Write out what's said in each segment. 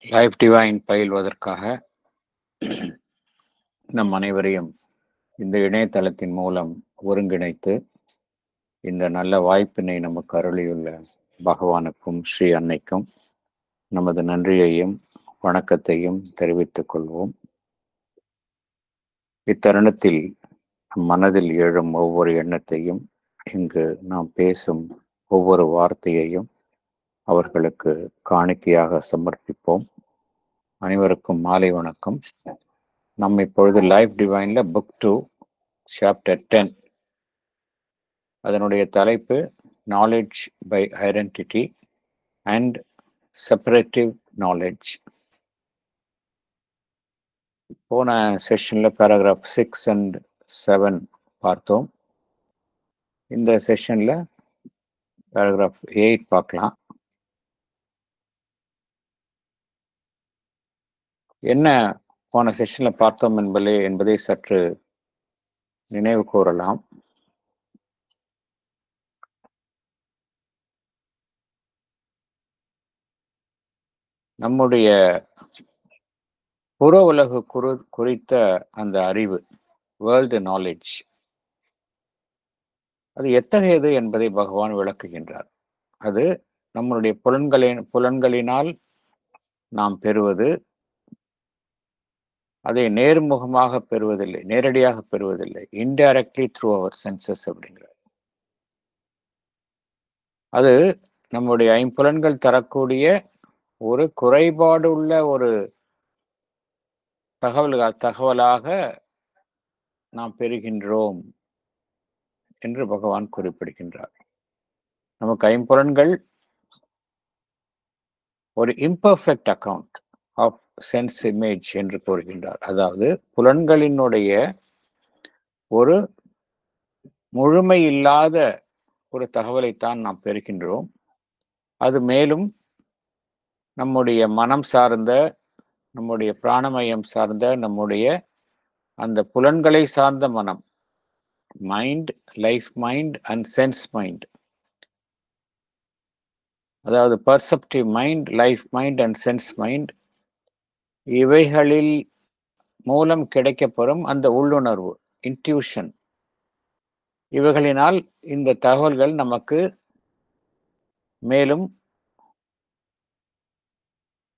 Life divine பயில்வதற்காக நம் அனைவரையும் இந்த இணையதளத்தின் மூலம் ஒருங்கிணைத்து இந்த நல்ல வாய்ப்பினை நமக்கு அருளியுள்ள பகவானுக்கும் ஸ்ரீ அன்னைக்கும் நமது நன்றியையும் வணக்கத்தையும் தெரிவித்துக் கொள்வோம். இத்தருணத்தில் மனதில் எழும் ஒவ்வொரு எண்ணத்தையும், இங்கு நாம் பேசும் ஒவ்வொரு வார்த்தையையும் அவர்களுக்கு காணிக்கையாக சமர்ப்பிப்போம். அனைவருக்கும் மாலை வணக்கம். நம்ம இப்பொழுது லைஃப் டிவைன்ல புக் 2 சாப்டர் 10, அதனுடைய தலைப்பு knowledge by identity and separative knowledge. போன செஷன்ல பேராகிராஃப் 6 and 7 பார்த்தோம். இந்த செஷன்ல பேராகிராஃப் 8 பார்க்கலாம். என்ன போன செஷன்ல பார்த்தோம் என்பதை சற்று நினைவு கூறலாம். நம்முடைய புற உலகு குறித்த அந்த அறிவு, வேர்ல்டு நாலேஜ், அது எத்தகையது என்பதை பகவான் விளக்குகின்றார். அது நம்மளுடைய புலன்களினால் நாம் பெறுவது, அதை நேர்முகமாக பெறுவதில்லை, நேரடியாக பெறுவதில்லை, இன்டைரக்ட்லி த்ரூ அவர் சென்சஸ் அப்படிங்கிறார். அது நம்முடைய ஐம்புலன்கள் தரக்கூடிய ஒரு குறைபாடு உள்ள ஒரு தகவலாக நாம் பெறுகின்றோம் என்று பகவான் குறிப்பிடுகின்றார். நமக்கு ஐம்புலன்கள் ஒரு imperfect account of sense image என்று கூறுகின்றார். அதாவது புலன்களினுடைய ஒரு முழுமை இல்லாத ஒரு தகவலைத்தான் நாம் பெறுகின்றோம். அது மேலும் நம்முடைய மனம் சார்ந்த, நம்முடைய பிராணமயம் சார்ந்த, நம்முடைய அந்த புலன்களை சார்ந்த மனம், mind, life mind and sense mind, அதாவது perceptive mind, life mind and sense mind, இவைகளில் மூலம் கிடைக்கப்பெறும் அந்த உள்ளுணர்வு, இன்ட்யூஷன், இவைகளினால் இந்த தகவல்கள் நமக்கு மேலும்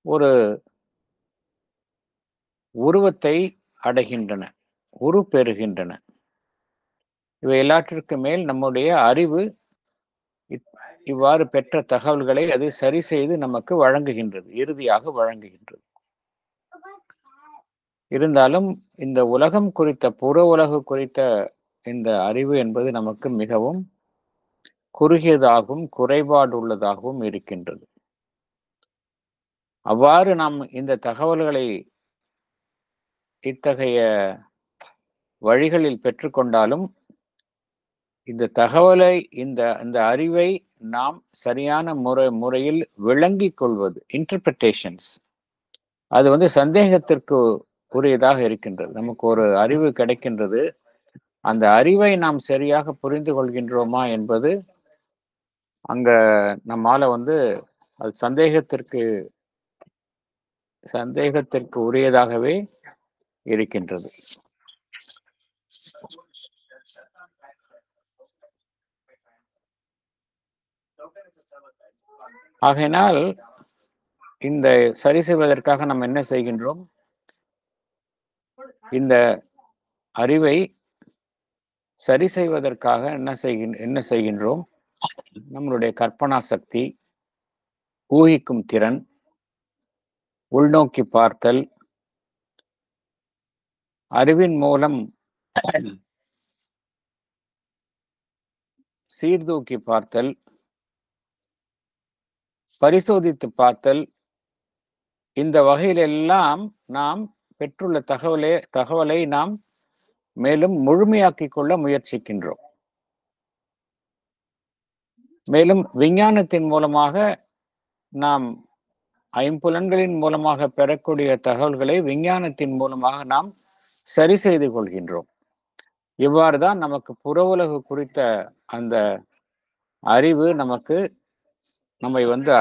ஒரு உருவத்தை அடைகின்றன, உருப்பெறுகின்றன. இவை எல்லாற்றிற்கு மேல் நம்முடைய அறிவு இவ்வாறு பெற்ற தகவல்களை அது சரி செய்து நமக்கு வழங்குகின்றது, இறுதியாக வழங்குகின்றது. இருந்தாலும் இந்த உலகம் குறித்த, புற உலகு குறித்த இந்த அறிவு என்பது நமக்கு மிகவும் குறுகியதாகவும் குறைபாடு உள்ளதாகவும் இருக்கின்றது. அவ்வாறு நாம் இந்த தகவல்களை இத்தகைய வழிகளில் பெற்றுக்கொண்டாலும் இந்த தகவலை, இந்த அறிவை நாம் சரியான முறையில் விளங்கிக் கொள்வது, இன்டர்பிரிட்டேஷன்ஸ், அது சந்தேகத்திற்கு உரியதாக இருக்கின்றது. நமக்கு ஒரு அறிவு கிடைக்கின்றது, அந்த அறிவை நாம் சரியாக புரிந்து கொள்கின்றோமா என்பது அங்க நம்மால அது சந்தேகத்திற்கு உரியதாகவே இருக்கின்றது. ஆகையினால் இந்த சரி செய்வதற்காக நாம் என்ன செய்கின்றோம்? இந்த அறிவை சரி செய்வதற்காக என்ன செய்கின்றோம்? நம்மளுடைய கற்பனா சக்தி, ஊகிக்கும் திறன், உள்நோக்கி பார்த்தல், அறிவின் மூலம் சீர்தூக்கி பார்த்தல், பரிசோதித்து பார்த்தல், இந்த வகையிலெல்லாம் நாம் பெற்றுள்ள தகவலை நாம் மேலும் முழுமையாக்கிக் கொள்ள முயற்சிக்கின்றோம். மேலும் விஞ்ஞானத்தின் மூலமாக நாம் ஐம்புலன்களின் மூலமாக பெறக்கூடிய தகவல்களை விஞ்ஞானத்தின் மூலமாக நாம் சரி செய்து கொள்கின்றோம். இவ்வாறுதான் நமக்கு புற உலகு குறித்த அந்த அறிவு நமக்கு நம்மை வந்து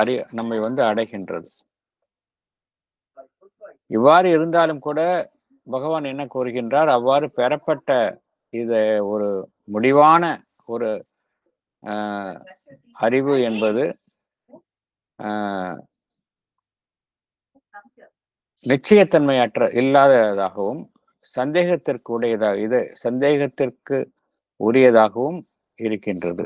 அடைகின்றது. இவ்வாறு இருந்தாலும் கூட பகவான் என்ன கூறுகின்றார், அவ்வாறு பெறப்பட்ட இது ஒரு முடிவான ஒரு அறிவு என்பது நிச்சயத்தன்மையற்ற இல்லாததாகவும் சந்தேகத்திற்கு உரியதாகவும் இருக்கின்றது.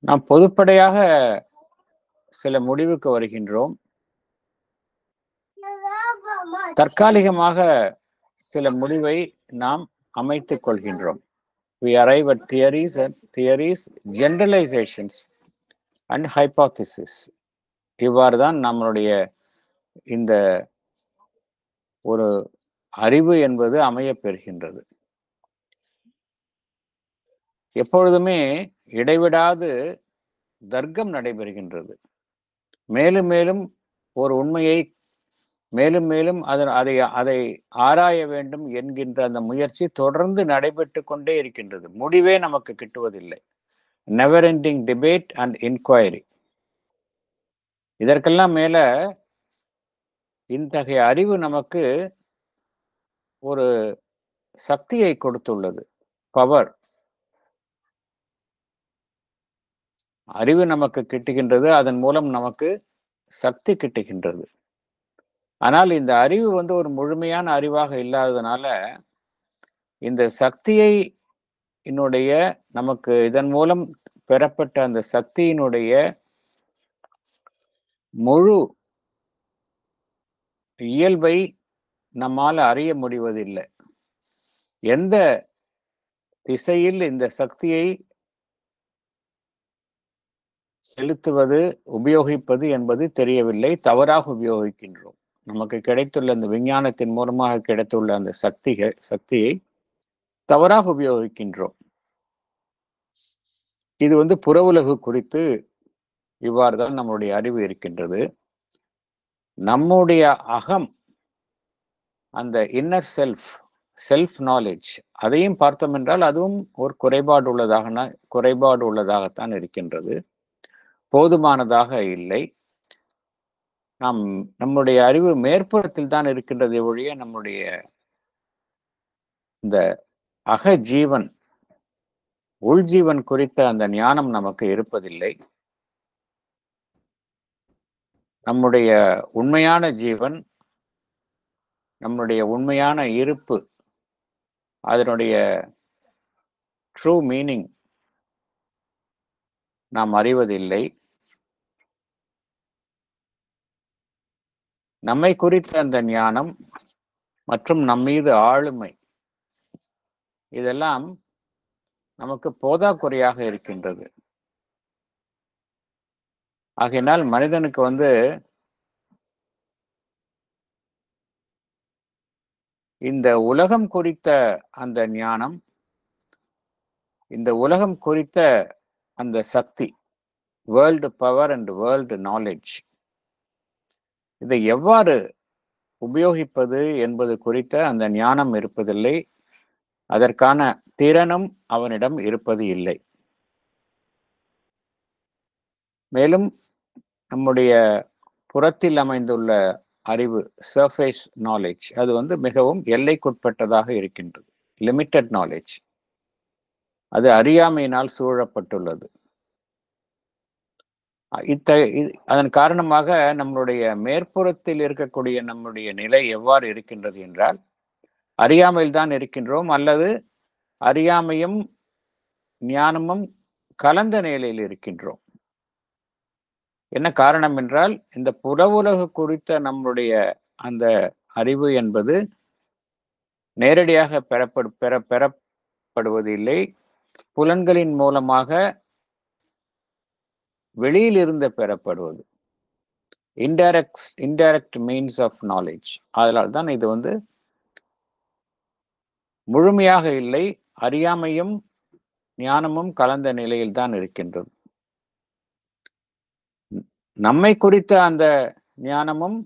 நாம் பொதுப்படையாக சில முடிவுக்கு வருகின்றோம். தற்காலிகமாக சில முடிவை நாம் அமைத்துக் கொள்கின்றோம். We arrive at theories, generalizations and hypothesis. இவ்வாறு தான் நம்மளுடைய இந்த ஒரு அறிவு என்பது அமையப் பெறுகின்றது. எப்பொழுதுமே இடைவிடாது தர்க்கம் நடைபெறுகின்றது. மேலும் மேலும் ஒரு உண்மையை மேலும் மேலும் அதை ஆராய வேண்டும் என்கின்ற அந்த முயற்சி தொடர்ந்து நடைபெற்று கொண்டே இருக்கின்றது. முடிவே நமக்கு கிட்டுவதில்லை. Never ending debate and inquiry. இதற்கெல்லாம் மேல இத்தகைய அறிவு நமக்கு ஒரு சக்தியை கொடுத்துள்ளது. பவர். அறிவு நமக்கு கிட்டுகின்றது, அதன் மூலம் நமக்கு சக்தி கிட்டுகின்றது. ஆனால் இந்த அறிவு வந்து ஒரு முழுமையான அறிவாக இல்லாததுனால இந்த சக்தியை நமக்கு இதன் மூலம் பெறப்பட்ட அந்த சக்தியினுடைய முழு இயல்பை நம்மால் அறிய முடிவதில்லை. எந்த திசையில் இந்த சக்தியை செலுத்துவது, உபயோகிப்பது என்பது தெரியவில்லை. தவறாக உபயோகிக்கின்றோம். நமக்கு கிடைத்துள்ள அந்த விஞ்ஞானத்தின் மூலமாக கிடைத்துள்ள அந்த சக்தியை தவறாக உபயோகிக்கின்றோம். இது வந்து புற உலகு குறித்து இவ்வாறு தான் நம்முடைய அறிவு இருக்கின்றது. நம்முடைய அகம், அந்த இன்னர் செல்ஃப் நாலேஜ், அதையும் பார்த்தோம் என்றால் அதுவும் ஒரு குறைபாடு உள்ளதாகத்தான் இருக்கின்றது. போதுமானதாக இல்லை. நம்முடைய அறிவு மேற்புறத்தில் தான் இருக்கின்றது ஒழிய நம்முடைய இந்த அகஜீவன், உள்ஜீவன் குறித்த அந்த ஞானம் நமக்கு இருப்பதில்லை. நம்முடைய உண்மையான ஜீவன், நம்முடைய உண்மையான இருப்பு, அதனுடைய ட்ரூ மீனிங் நாம் அறிவதில்லை. நம்மை குறித்த அந்த ஞானம் மற்றும் நம்மீது ஆளுமை, இதெல்லாம் நமக்கு போதாக்குறையாக இருக்கின்றது. ஆகையினால் மனிதனுக்கு வந்து இந்த உலகம் குறித்த அந்த ஞானம், இந்த உலகம் குறித்த அந்த சக்தி, world power and world knowledge, இதை எவ்வாறு உபயோகிப்பது என்பது குறித்த அந்த ஞானம் இருப்பதில்லை. அதற்கான திறனும் அவனிடம் இருப்பது இல்லை. மேலும் நம்முடைய புறத்தில் அமைந்துள்ள அறிவு, சர்ஃபேஸ் நாலேஜ், அது வந்து மிகவும் எல்லைக்குட்பட்டதாக இருக்கின்றது. Limited knowledge. அது அறியாமையினால் சூழப்பட்டுள்ளது. அதன் காரணமாக நம்மளுடைய மேற்புறத்தில் இருக்கக்கூடிய நம்முடைய நிலை எவ்வாறு இருக்கின்றது என்றால், அறியாமையில் தான் இருக்கின்றோம், அல்லது அறியாமையும் ஞானமும் கலந்த நிலையில் இருக்கின்றோம். என்ன காரணம் என்றால், இந்த புற உலகு குறித்த நம்முடைய அந்த அறிவு என்பது நேரடியாக பெறப்படுவதில்லை. புலன்களின் மூலமாக வெளியில் இருந்து பெறப்படுவது. Indirect means of knowledge. அதனால் தான் இது வந்து முழுமையாக இல்லை. அறியாமையும் ஞானமும் கலந்த நிலையில் தான் இருக்கின்றது. நம்மை குறித்த அந்த ஞானமும்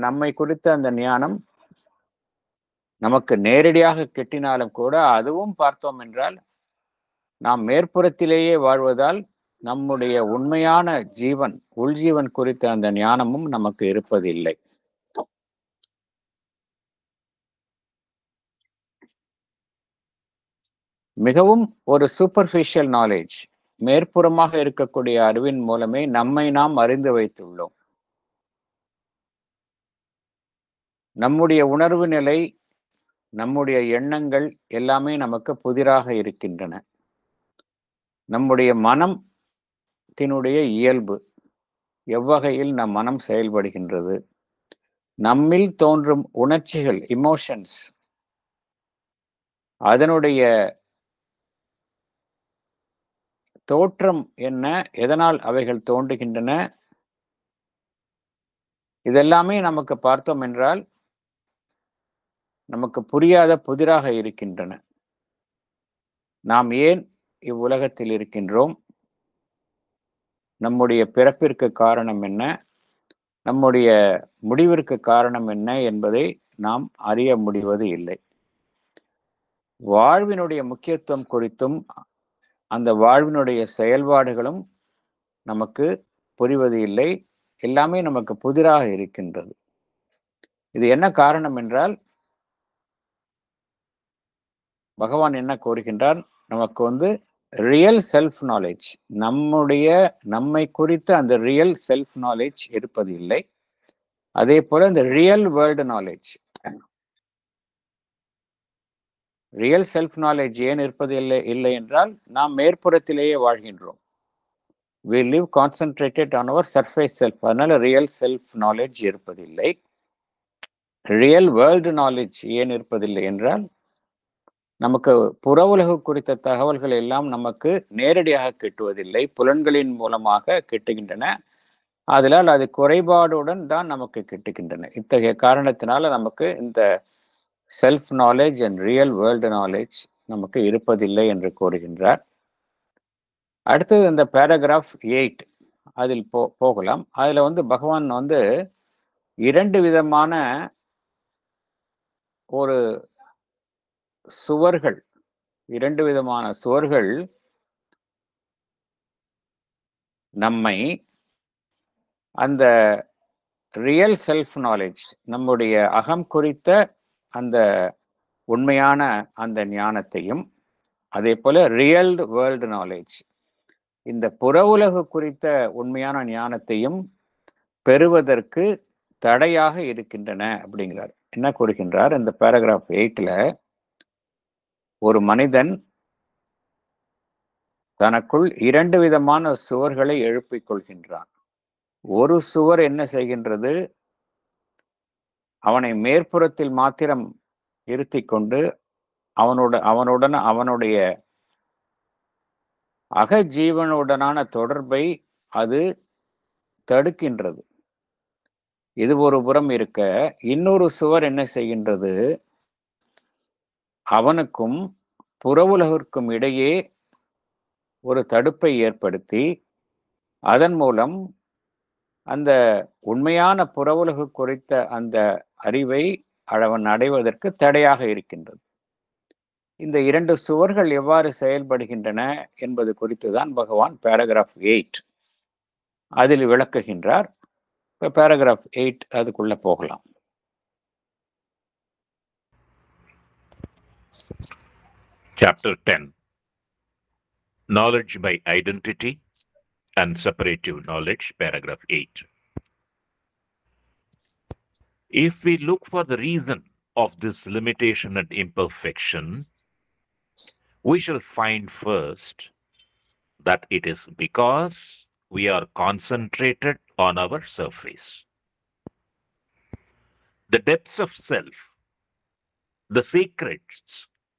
நம்மை குறித்த அந்த ஞானம் நமக்கு நேரடியாக கிட்டினாலும் கூட அதுவும் பார்த்தோம் என்றால் நாம் மேற்புறத்திலேயே வாழ்வதால் நம்முடைய உண்மையான ஜீவன் உள்ஜீவன் குறித்த அந்த ஞானமும் நமக்கு இருப்பதில்லை. மிகவும் ஒரு சூப்பர்ஃபிஷியல் நாலேஜ், மேற்புறமாக இருக்கக்கூடிய அறிவின் மூலமே நம்மை நாம் அறிந்து வைத்துள்ளோம். நம்முடைய உணர்வு நிலை, நம்முடைய எண்ணங்கள் எல்லாமே நமக்கு புதிராக இருக்கின்றன. நம்முடைய மனத்தினுடைய இயல்பு, எவ்வகையில் நம் மனம் செயல்படுகின்றது, நம்மில் தோன்றும் உணர்ச்சிகள், இமோஷன்ஸ், அதனுடைய தோற்றம் என்ன, எதனால் அவைகள் தோன்றுகின்றன, இதெல்லாமே நமக்கு பார்த்தோம் என்றால் நமக்கு புரியாத புதிராக இருக்கின்றன. நாம் ஏன் இவ்வுலகத்தில் இருக்கின்றோம், நம்முடைய பிறப்பிற்கு காரணம் என்ன, நம்முடைய முடிவிற்கு காரணம் என்ன என்பதை நாம் அறிய முடிவது இல்லை. வாழ்வினுடைய முக்கியத்துவம் குறித்தும் அந்த வாழ்வினுடைய செயல்பாடுகளும் நமக்கு புரிவது இல்லை. எல்லாமே நமக்கு புதிராக இருக்கின்றது. இது என்ன காரணம் என்றால் பகவான் என்ன கூறுகின்றார், நமக்கு ரியல் செல்ஃப் நாலேஜ், நம்மை குறித்த அந்த ரியல் செல்ஃப் நாலேஜ் இருப்பதில்லை. அதே போல இந்த real world knowledge, real self knowledge ஏன் இல்லை என்றால் நாம் மேற்புறத்திலேயே வாழ்கின்றோம். we live concentrated on our surface self. அதனால ரியல் செல்ஃப் நாலேஜ் இருப்பதில்லை. ரியல் வேர்ல்டு நாலேஜ் ஏன் இருப்பதில்லை என்றால் நமக்கு புற உலகு குறித்த தகவல்கள் எல்லாம் நமக்கு நேரடியாக கிட்டுவதில்லை, புலன்களின் மூலமாக கிட்டுகின்றன. அதனால் அது குறைபாடுடன் தான் நமக்கு கிட்டுகின்றன. இத்தகைய காரணத்தினால நமக்கு இந்த self knowledge and real world knowledge நமக்கு இருப்பதில்லை என்று கூறுகின்றார். அடுத்தது இந்த பேராகிராஃப் 8 அதில் போகலாம். அதுல பகவான் 2 விதமான ஒரு சுவர்கள், 2 விதமான சுவர்கள் நம்மை அந்த ரியல் செல்ஃப் நாலேஜ், நம்முடைய அகம் குறித்த அந்த உண்மையான அந்த ஞானத்தையும், அதே போல ரியல் வேர்ல்டு நாலேஜ், இந்த புற உலகு குறித்த உண்மையான ஞானத்தையும் பெறுவதற்கு தடையாக இருக்கின்றன அப்படிங்கிறார். என்ன கூறுகின்றார் இந்த பேராகிராஃப் 8ல, ஒரு மனிதன் தனக்குள் 2 விதமான சுவர்களை எழுப்பிக் கொள்கின்றான். ஒரு சுவர் என்ன செய்கின்றது, அவனை மேற்புறத்தில் மாத்திரம் இருத்தி கொண்டு அவனுடைய அகஜீவனுடனான தொடர்பை அது தடுக்கின்றது. இது ஒரு புறம் இருக்க, இன்னொரு சுவர் என்ன செய்கின்றது, அவனுக்கும் புற உலகிற்கும் இடையே ஒரு தடுப்பை ஏற்படுத்தி அதன் மூலம் அந்த உண்மையான புற உலகு குறித்த அந்த அறிவை அவன் அடைவதற்கு தடையாக இருக்கின்றது. இந்த 2 சுவர்கள் எவ்வாறு செயல்படுகின்றன என்பது குறித்துதான் பகவான் பேராகிராஃப் 8 அதில் விளக்குகின்றார். பேராகிராஃப் 8 அதுக்குள்ள போகலாம். Chapter 10, Knowledge by Identity and Separative Knowledge, paragraph 8. If we look for the reason of this limitation and imperfection, we shall find first that it is because we are concentrated on our surface. The depths of self, the secrets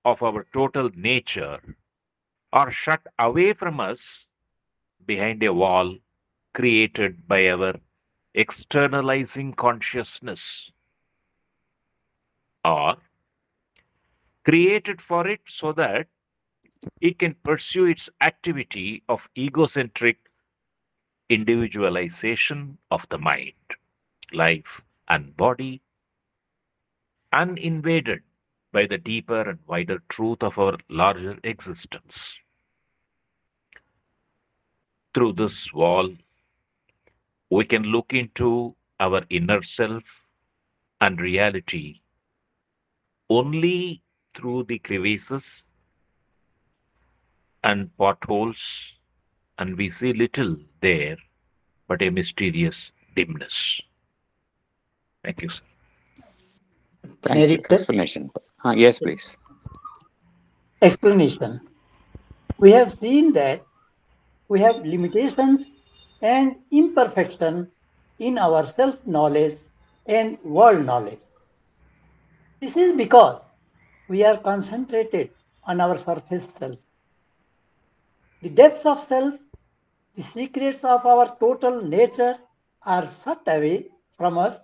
of our total nature, are shut away from us behind a wall created by our externalizing consciousness, or created for it so that it can pursue its activity of egocentric individualization of the mind, life, and body, uninvaded by the deeper and wider truth of our larger existence. Through this wall, we can look into our inner self and reality only through the crevices and potholes, and we see little there but a mysterious dimness. Thank you, sir. Thank you. Narrator, Explanation. Yes, please. explanation. We have seen that we have limitations and imperfection in our self-knowledge and world knowledge. This is because we are concentrated on our surface self. The depths of self, the secrets of our total nature are shut away from us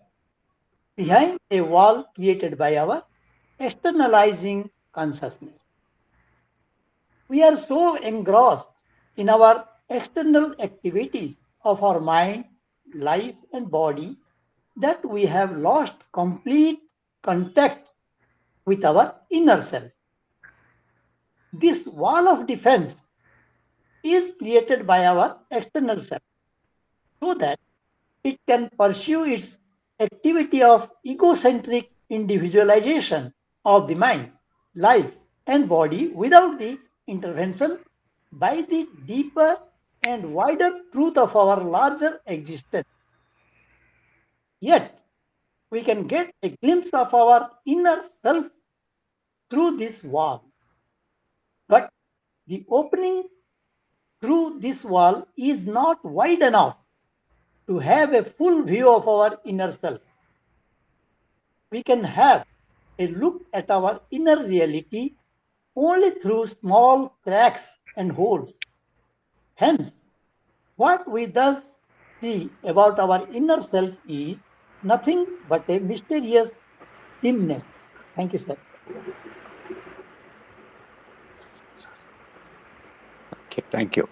behind a wall created by our externalizing consciousness. We are so engrossed in our external activities of our mind, life, and body that we have lost complete contact with our inner self. This wall of defense is created by our external self so that it can pursue its activity of egocentric individualization of the mind, life, and body without the intervention by the deeper and wider truth of our larger existence. Yet, we can get a glimpse of our inner self through this wall. But the opening through this wall is not wide enough to have a full view of our inner self. We can have a look at our inner reality only through small cracks and holes. Hence, what we thus see about our inner self is nothing but a mysterious dimness. Thank you, sir. Okay, thank you.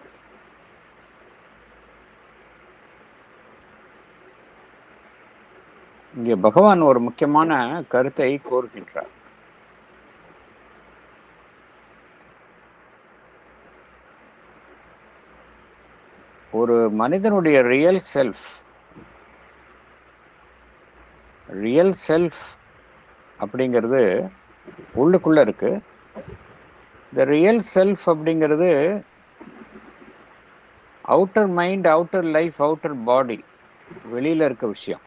இங்கே பகவான் ஒரு முக்கியமான கருத்தை கூறுகின்றார். ஒரு மனிதனுடைய real self அப்படிங்கிறது உள்ளுக்குள்ள இருக்கு. இந்த ரியல் செல்ஃப் அப்படிங்கிறது outer mind, outer life, outer body, வெளியில இருக்க விஷயம்.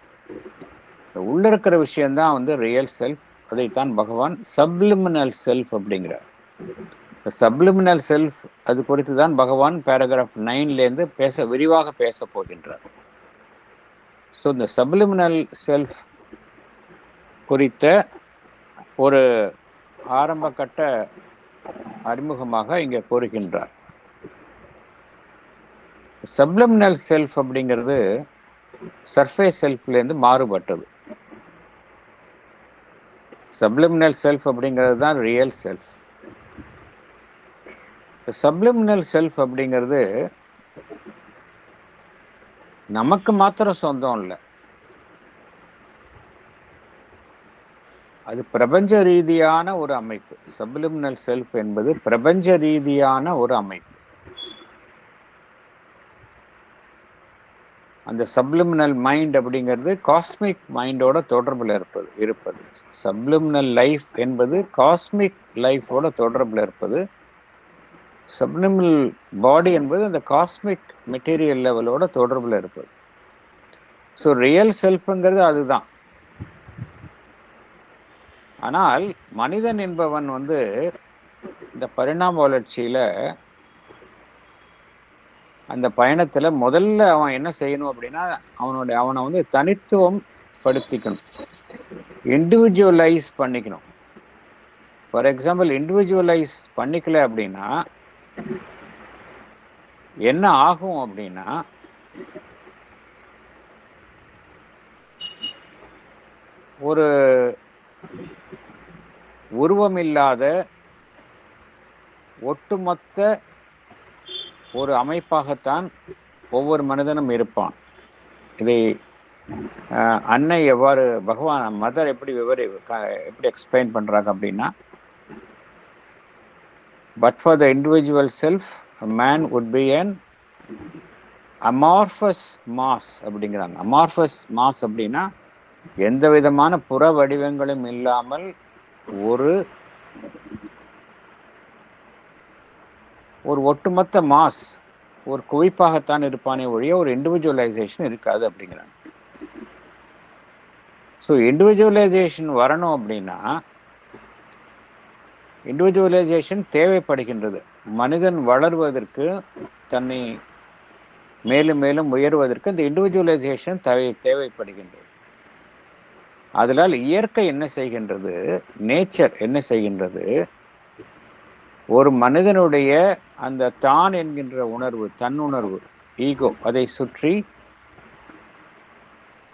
உள்ள இருக்கிற விஷயம்தான் வந்து ரியல் செல்ஃப். அதைத்தான் பகவான் சப்லிமினல் செல்ஃப் அப்படிங்கிறார். சப்லிமினல் செல்ஃப் அது குறித்து தான் பகவான் பேராகிராஃப் 9லேருந்து விரிவாக பேச போகின்றார். ஸோ இந்த சப்லிமினல் செல்ஃப் குறித்த ஒரு ஆரம்ப கட்ட அறிமுகமாக இங்கே கூறுகின்றார். சப்லிமினல் செல்ஃப் அப்படிங்கிறது சர்ஃபேஸ் செல்ஃப்லேருந்து மாறுபட்டது. சப்லிமினல் செல்ஃப் அப்படிங்கிறது தான் ரியல் செல்ஃப். சப்லிமினல் செல்ஃப் அப்படிங்கிறது நமக்கு மாத்திரம் சொந்தம் இல்லை, அது பிரபஞ்ச ரீதியான ஒரு அமைப்பு. சப்லிமினல் செல்ஃப் என்பது பிரபஞ்ச ரீதியான ஒரு அமைப்பு. அந்த சப்லிமினல் மைண்ட் அப்படிங்கிறது காஸ்மிக் மைண்டோட தொடர்பில் இருப்பது. சப்லிமினல் லைஃப் என்பது காஸ்மிக் லைஃபோட தொடர்பில் இருப்பது. சப்லிமினல் பாடி என்பது அந்த காஸ்மிக் மெட்டீரியல் லெவலோட தொடர்பில் இருப்பது. ஸோ ரியல் செல்ஃப்ங்கிறது அதுதான். ஆனால் மனிதன் என்பவன் வந்து இந்த பரிணாம வளர்ச்சியில அந்த பயணத்துல முதல்ல அவன் என்ன செய்யணும் அப்படின்னா அவனை வந்து தனித்துவம் படுத்திக்கணும், இண்டிவிஜுவலைஸ் பண்ணிக்கணும். ஃபார் எக்ஸாம்பிள், இண்டிவிஜுவலைஸ் பண்ணிக்கல அப்படின்னா என்ன ஆகும் அப்படின்னா ஒரு உருவமில்லாத ஒட்டுமொத்த ஒரு அமைப்பாகத்தான் ஒவ்வொரு மனிதனும் இருப்பான். இதை அன்னை எவ்வாறு பகவான் மதர் எப்படி எப்படி எக்ஸ்பிளைன் பண்றாங்க அப்படின்னா, but for the individual self man would be an amorphous mass அப்படிங்கிறாங்க. அமார்ஃபஸ் மாஸ் அப்படின்னா எந்த விதமான புற வடிவங்களும் இல்லாமல் ஒரு ஒட்டுமொத்த மாஸ், ஒரு குவிப்பாகத்தான் இருப்பானே ஒழிய ஒரு இண்டிவிஜுவலைசேஷன் இருக்காது அப்படிங்கிறாங்க. ஸோ இண்டிவிஜுவலைசேஷன் வரணும் அப்படின்னா இண்டிவிஜுவலைசேஷன் தேவைப்படுகின்றது. மனிதன் வளர்வதற்கு, தன்னை மேலும் மேலும் உயர்வதற்கு இந்த இண்டிவிஜுவலைசேஷன் தேவைப்படுகின்றது. அதனால் இயற்கை என்ன செய்கின்றது, நேச்சர் என்ன செய்கின்றது, ஒரு மனிதனுடைய அந்த தான் என்கின்ற உணர்வு, தன்னுணர்வு, ஈகோ, அதை சுற்றி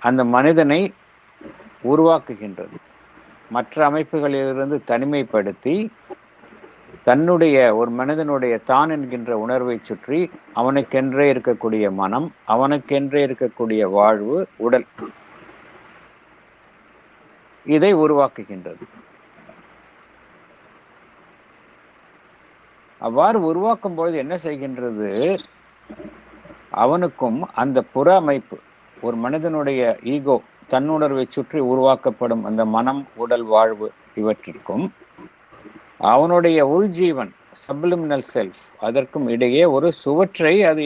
அந்த மனிதனை உருவாக்குகின்றது. மற்ற அமைப்புகளிலிருந்து தனிமைப்படுத்தி தன்னுடைய ஒரு மனிதனுடைய தான் என்கின்ற உணர்வை சுற்றி அவனுக்கென்றே இருக்கக்கூடிய மனம், அவனுக்கென்றே இருக்கக்கூடிய வாழ்வு, உடல், இதை உருவாக்குகின்றது. அவ்வாறு உருவாக்கும் பொழுது என்ன செய்கின்றது, அவனுக்கும் அந்த புற அமைப்பு, ஒரு மனிதனுடைய ஈகோ, தன்னுணர்வை சுற்றி உருவாக்கப்படும் அந்த மனம், உடல், வாழ்வு இவற்றிற்கும் அவனுடைய உள்ஜீவன் சப்லிமினல் செல்ஃப், அதற்கும் இடையே ஒரு சுவற்றை அது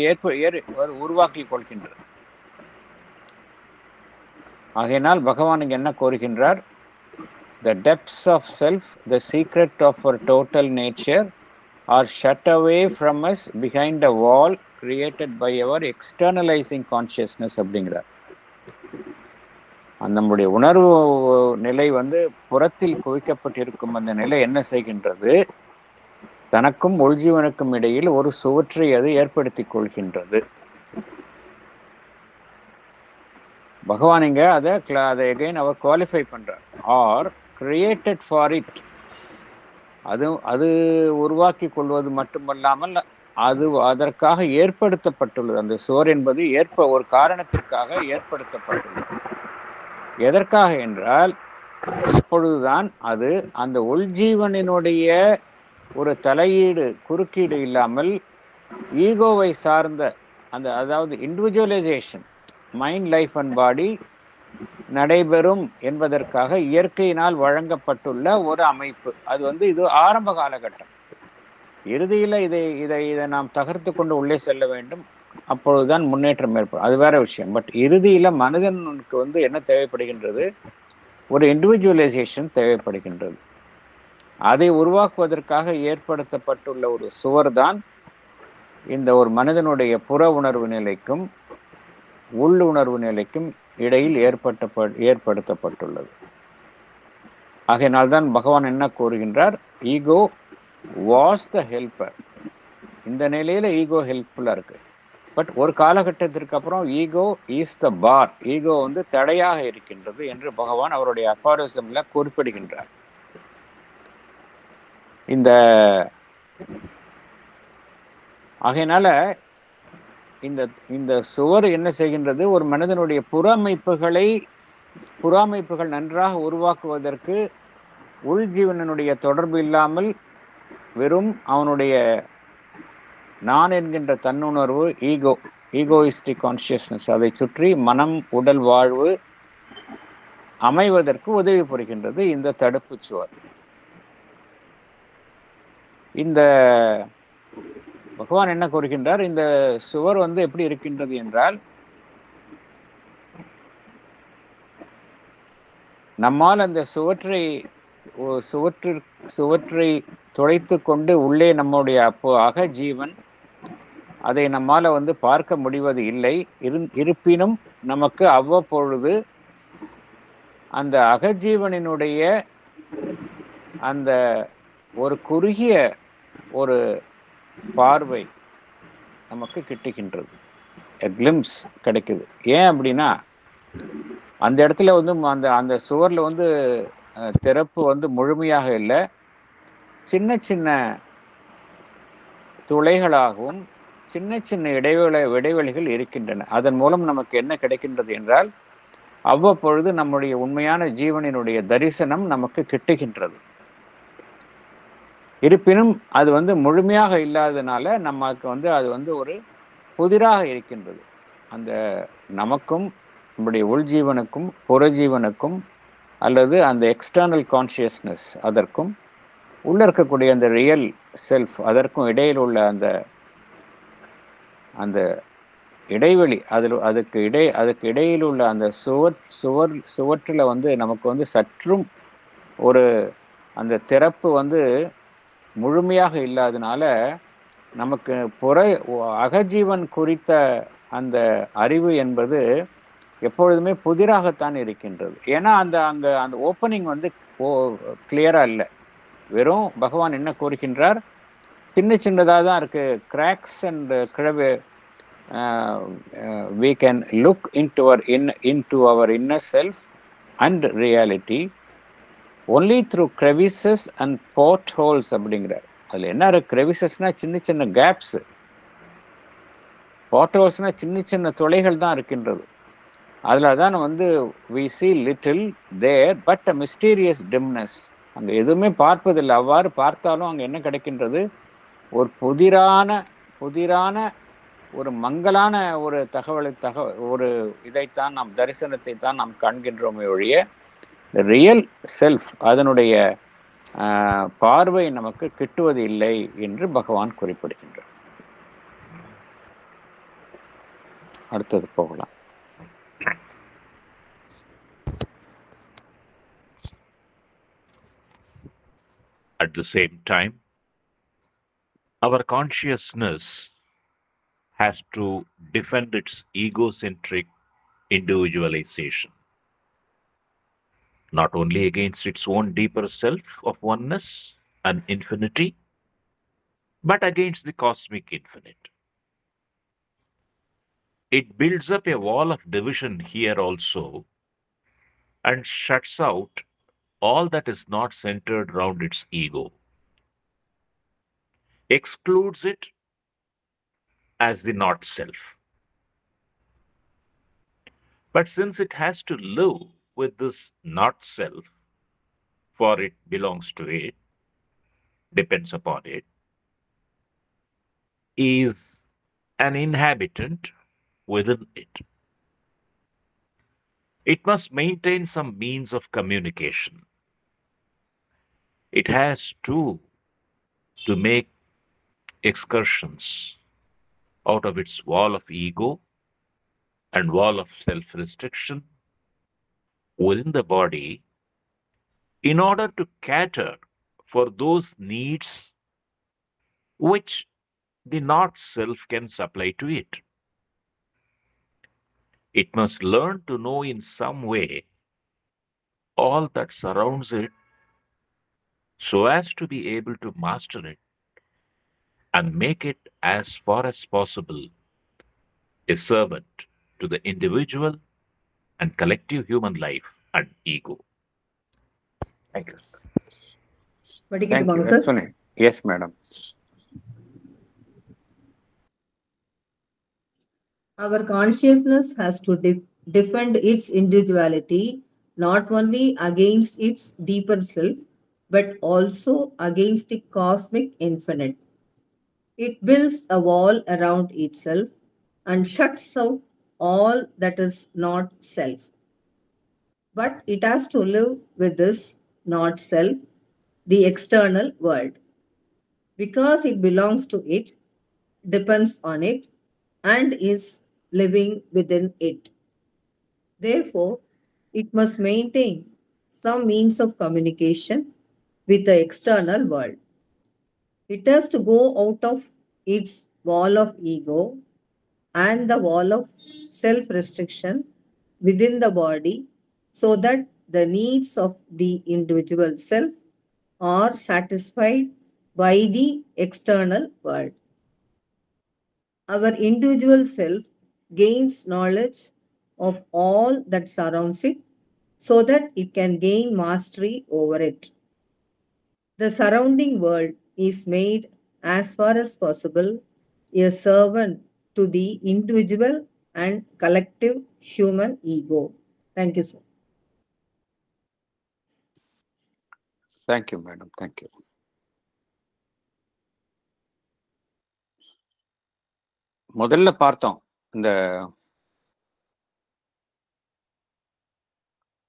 உருவாக்கி கொள்கின்றது. ஆகையினால் பகவான் இங்கு என்ன கோருகின்றார், the depths of self, the secret of our total nature are shut away from us behind a wall created by our externalizing consciousness அப்படிங்கிறார். நம்முடைய உணர்வு நிலை புறத்தில் குவிக்கப்பட்டிருக்கும் அந்த நிலை என்ன செய்கின்றது, தனக்கும் உள்ஜீவனுக்கும் இடையில் ஒரு சுவற்றை அது ஏற்படுத்தி கொள்கின்றது. பகவான் இங்க அதை again அவர் குவாலிஃபை பண்றார். ஆர் கிரியேட்டட் ஃபார் இட், அது உருவாக்கி கொள்வது மட்டுமல்லாமல் அது அதற்காக ஏற்படுத்தப்பட்டுள்ளது. அந்த சுவர் என்பது ஒரு காரணத்திற்காக ஏற்படுத்தப்பட்டுள்ளது. எதற்காக என்றால், அப்பொழுதுதான் அது அந்த உள்ஜீவனினுடைய ஒரு தலையீடு, குறுக்கீடு இல்லாமல் ஈகோவை சார்ந்த அந்த, அதாவது individualisation, mind, life and body நடைபெறும் என்பதற்காக இயற்கையினால் வழங்கப்பட்டுள்ள ஒரு அமைப்பு. அது இது ஆரம்ப காலகட்டம். இறுதியில் இதை நாம் தகர்த்து கொண்டு உள்ளே செல்ல வேண்டும். அப்பொழுதுதான் முன்னேற்றம் ஏற்படும். அது வேற விஷயம். பட் இறுதியில மனிதனுக்கு என்ன தேவைப்படுகின்றது, ஒரு இண்டிவிஜுவலைசேஷன் தேவைப்படுகின்றது. அதை உருவாக்குவதற்காக ஏற்படுத்தப்பட்டுள்ள ஒரு சுவர் தான் இந்த ஒரு மனிதனுடைய புற உணர்வு நிலைக்கும் உள்ளுணர்வு நிலைக்கும் இடையில் ஏற்படுத்தப்பட்டுள்ளது. ஆகையினால்தான் பகவான் என்ன கூறுகின்றார், ஈகோ வாஸ் த ஹெல்பர். இந்த நிலையில ஈகோ ஹெல்ப்ஃபுல்லா இருக்கு. பட் ஒரு காலகட்டத்திற்கு அப்புறம் ego is the bar, ego தடையாக இருக்கின்றது என்று பகவான் அவருடைய அபாரிசம்ல குறிப்பிடுகின்றார். ஆகையினால இந்த சுவர் என்ன செய்கின்றது, ஒரு மனிதனுடைய புறமைப்புகள் நன்றாக உருவாக்குவதற்கு உள்ஜீவனுடைய தொடர்பு இல்லாமல் வெறும் அவனுடைய நான் என்கின்ற தன்னுணர்வு, ஈகோயிஸ்டிக் கான்சியஸ்னஸ், அதை சுற்றி மனம், உடல், வாழ்வு அமைவதற்கு உதவி புரிகின்றது இந்த தடுப்பு சுவர். இந்த பகவான் என்ன கூறுகின்றார், இந்த சுவர் எப்படி இருக்கின்றது என்றால், நம்மால் அந்த சுவற்றை துடைத்து கொண்டு உள்ளே நம்முடைய அகஜீவன், அதை நம்மால பார்க்க முடிவது இல்லை. இருப்பினும் நமக்கு அவ்வப்பொழுது அந்த அகஜீவனினுடைய அந்த ஒரு குறுகிய ஒரு பார்வை நமக்கு கிட்டுகின்றது, கிளிம்ஸ் கிடைக்குது. ஏன் அப்படின்னா, அந்த இடத்துல அந்த சுவர்ல திறப்பு முழுமையாக இல்லை, சின்ன சின்ன துளைகளாகவும் சின்ன சின்ன இடைவெளிகள் இருக்கின்றன. அதன் மூலம் நமக்கு என்ன கிடைக்கின்றது என்றால், அவ்வப்பொழுது நம்முடைய உண்மையான ஜீவனினுடைய தரிசனம் நமக்கு கிட்டுகின்றது. இருப்பினும் அது முழுமையாக இல்லாததுனால நமக்கு அது ஒரு புதிராக இருக்கின்றது. அந்த நமக்கும் நம்முடைய உள்ஜீவனுக்கும் புறஜீவனுக்கும் அல்லது அந்த எக்ஸ்டர்னல் கான்ஷியஸ்னஸ் அதற்கும் உள்ள இருக்கக்கூடிய அந்த ரியல் செல்ஃப் அதற்கும் இடையில் உள்ள அந்த அந்த இடைவெளி அதுக்கு இடையில் உள்ள அந்த சுவற்றில் நமக்கு சற்றும் ஒரு அந்த திறப்பு முழுமையாக இல்லாதனால நமக்கு அகஜீவன் குறித்த அந்த அறிவு என்பது எப்பொழுதுமே புதிராகத்தான் இருக்கின்றது. ஏன்னா அந்த அந்த அந்த ஓப்பனிங் கிளியரா இல்லை. வெறும் பகவான் என்ன கூறுகின்றார், சின்ன சின்னதாக தான் இருக்கு, கிராக்ஸ் அண்ட் கிழவு. We can look into our inner self and reality only through crevices and portholes அப்படிங்கிறார். அதில் என்ன இருக்கு? கிரெவிசஸ்னா சின்ன சின்ன கேப்ஸ், போர்ட்ஹோல்ஸ்னா சின்ன சின்ன துளைகள் தான் இருக்கின்றது. அதில் தான் we see little there but a mysterious dimness. அங்கே எதுவுமே பார்ப்பதில்லை. அவ்வாறு பார்த்தாலும் அங்கே என்ன கிடைக்கின்றது? ஒரு புதிரான ஒரு மங்கலான ஒரு ஒரு இதைத்தான் நாம் தரிசனத்தை தான் நாம் காண்கின்றோமே ஒழிய ரியல் செல்ஃப் அதனுடைய பார்வை நமக்கு கிட்டுவது இல்லை என்று பகவான் குறிப்பிடுகின்றார். அடுத்தது போகலாம். At the same time, our consciousness has to defend its egocentric individualization, not only against its own deeper self of oneness and infinity, but against the cosmic infinite. It builds up a wall of division here also and shuts out all that is not centered around its ego, excludes it as the not self. But since it has to live with this not self, for it belongs to it, depends upon it, is an inhabitant within it. It must maintain some means of communication. It has to make excursions out of its wall of ego and wall of self-restriction within the body in order to cater for those needs which the not self can supply to it. It must learn to know in some way all that surrounds it so as to be able to master it and make it as far as possible a servant to the individual and collective human life and ego. Thank you. Thank you. That's funny. Yes, madam. Our consciousness has to defend its individuality not only against its deeper self, but also against the cosmic infinite. It builds a wall around itself and shuts out all that is not self. But it has to live with this not self, the external world. Because it belongs to it, depends on it, and is living within it. Therefore, it must maintain some means of communication with the external world. It has to go out of its wall of ego and the wall of self-restriction within the body so that the needs of the individual self are satisfied by the external world. Our individual self gains knowledge of all that surrounds it so that it can gain mastery over it. The surrounding world is made as far as possible, a servant to the individual and collective human ego. Thank you, sir. Thank you, madam. Thank you. முதல்ல பார்த்தோம் இந்த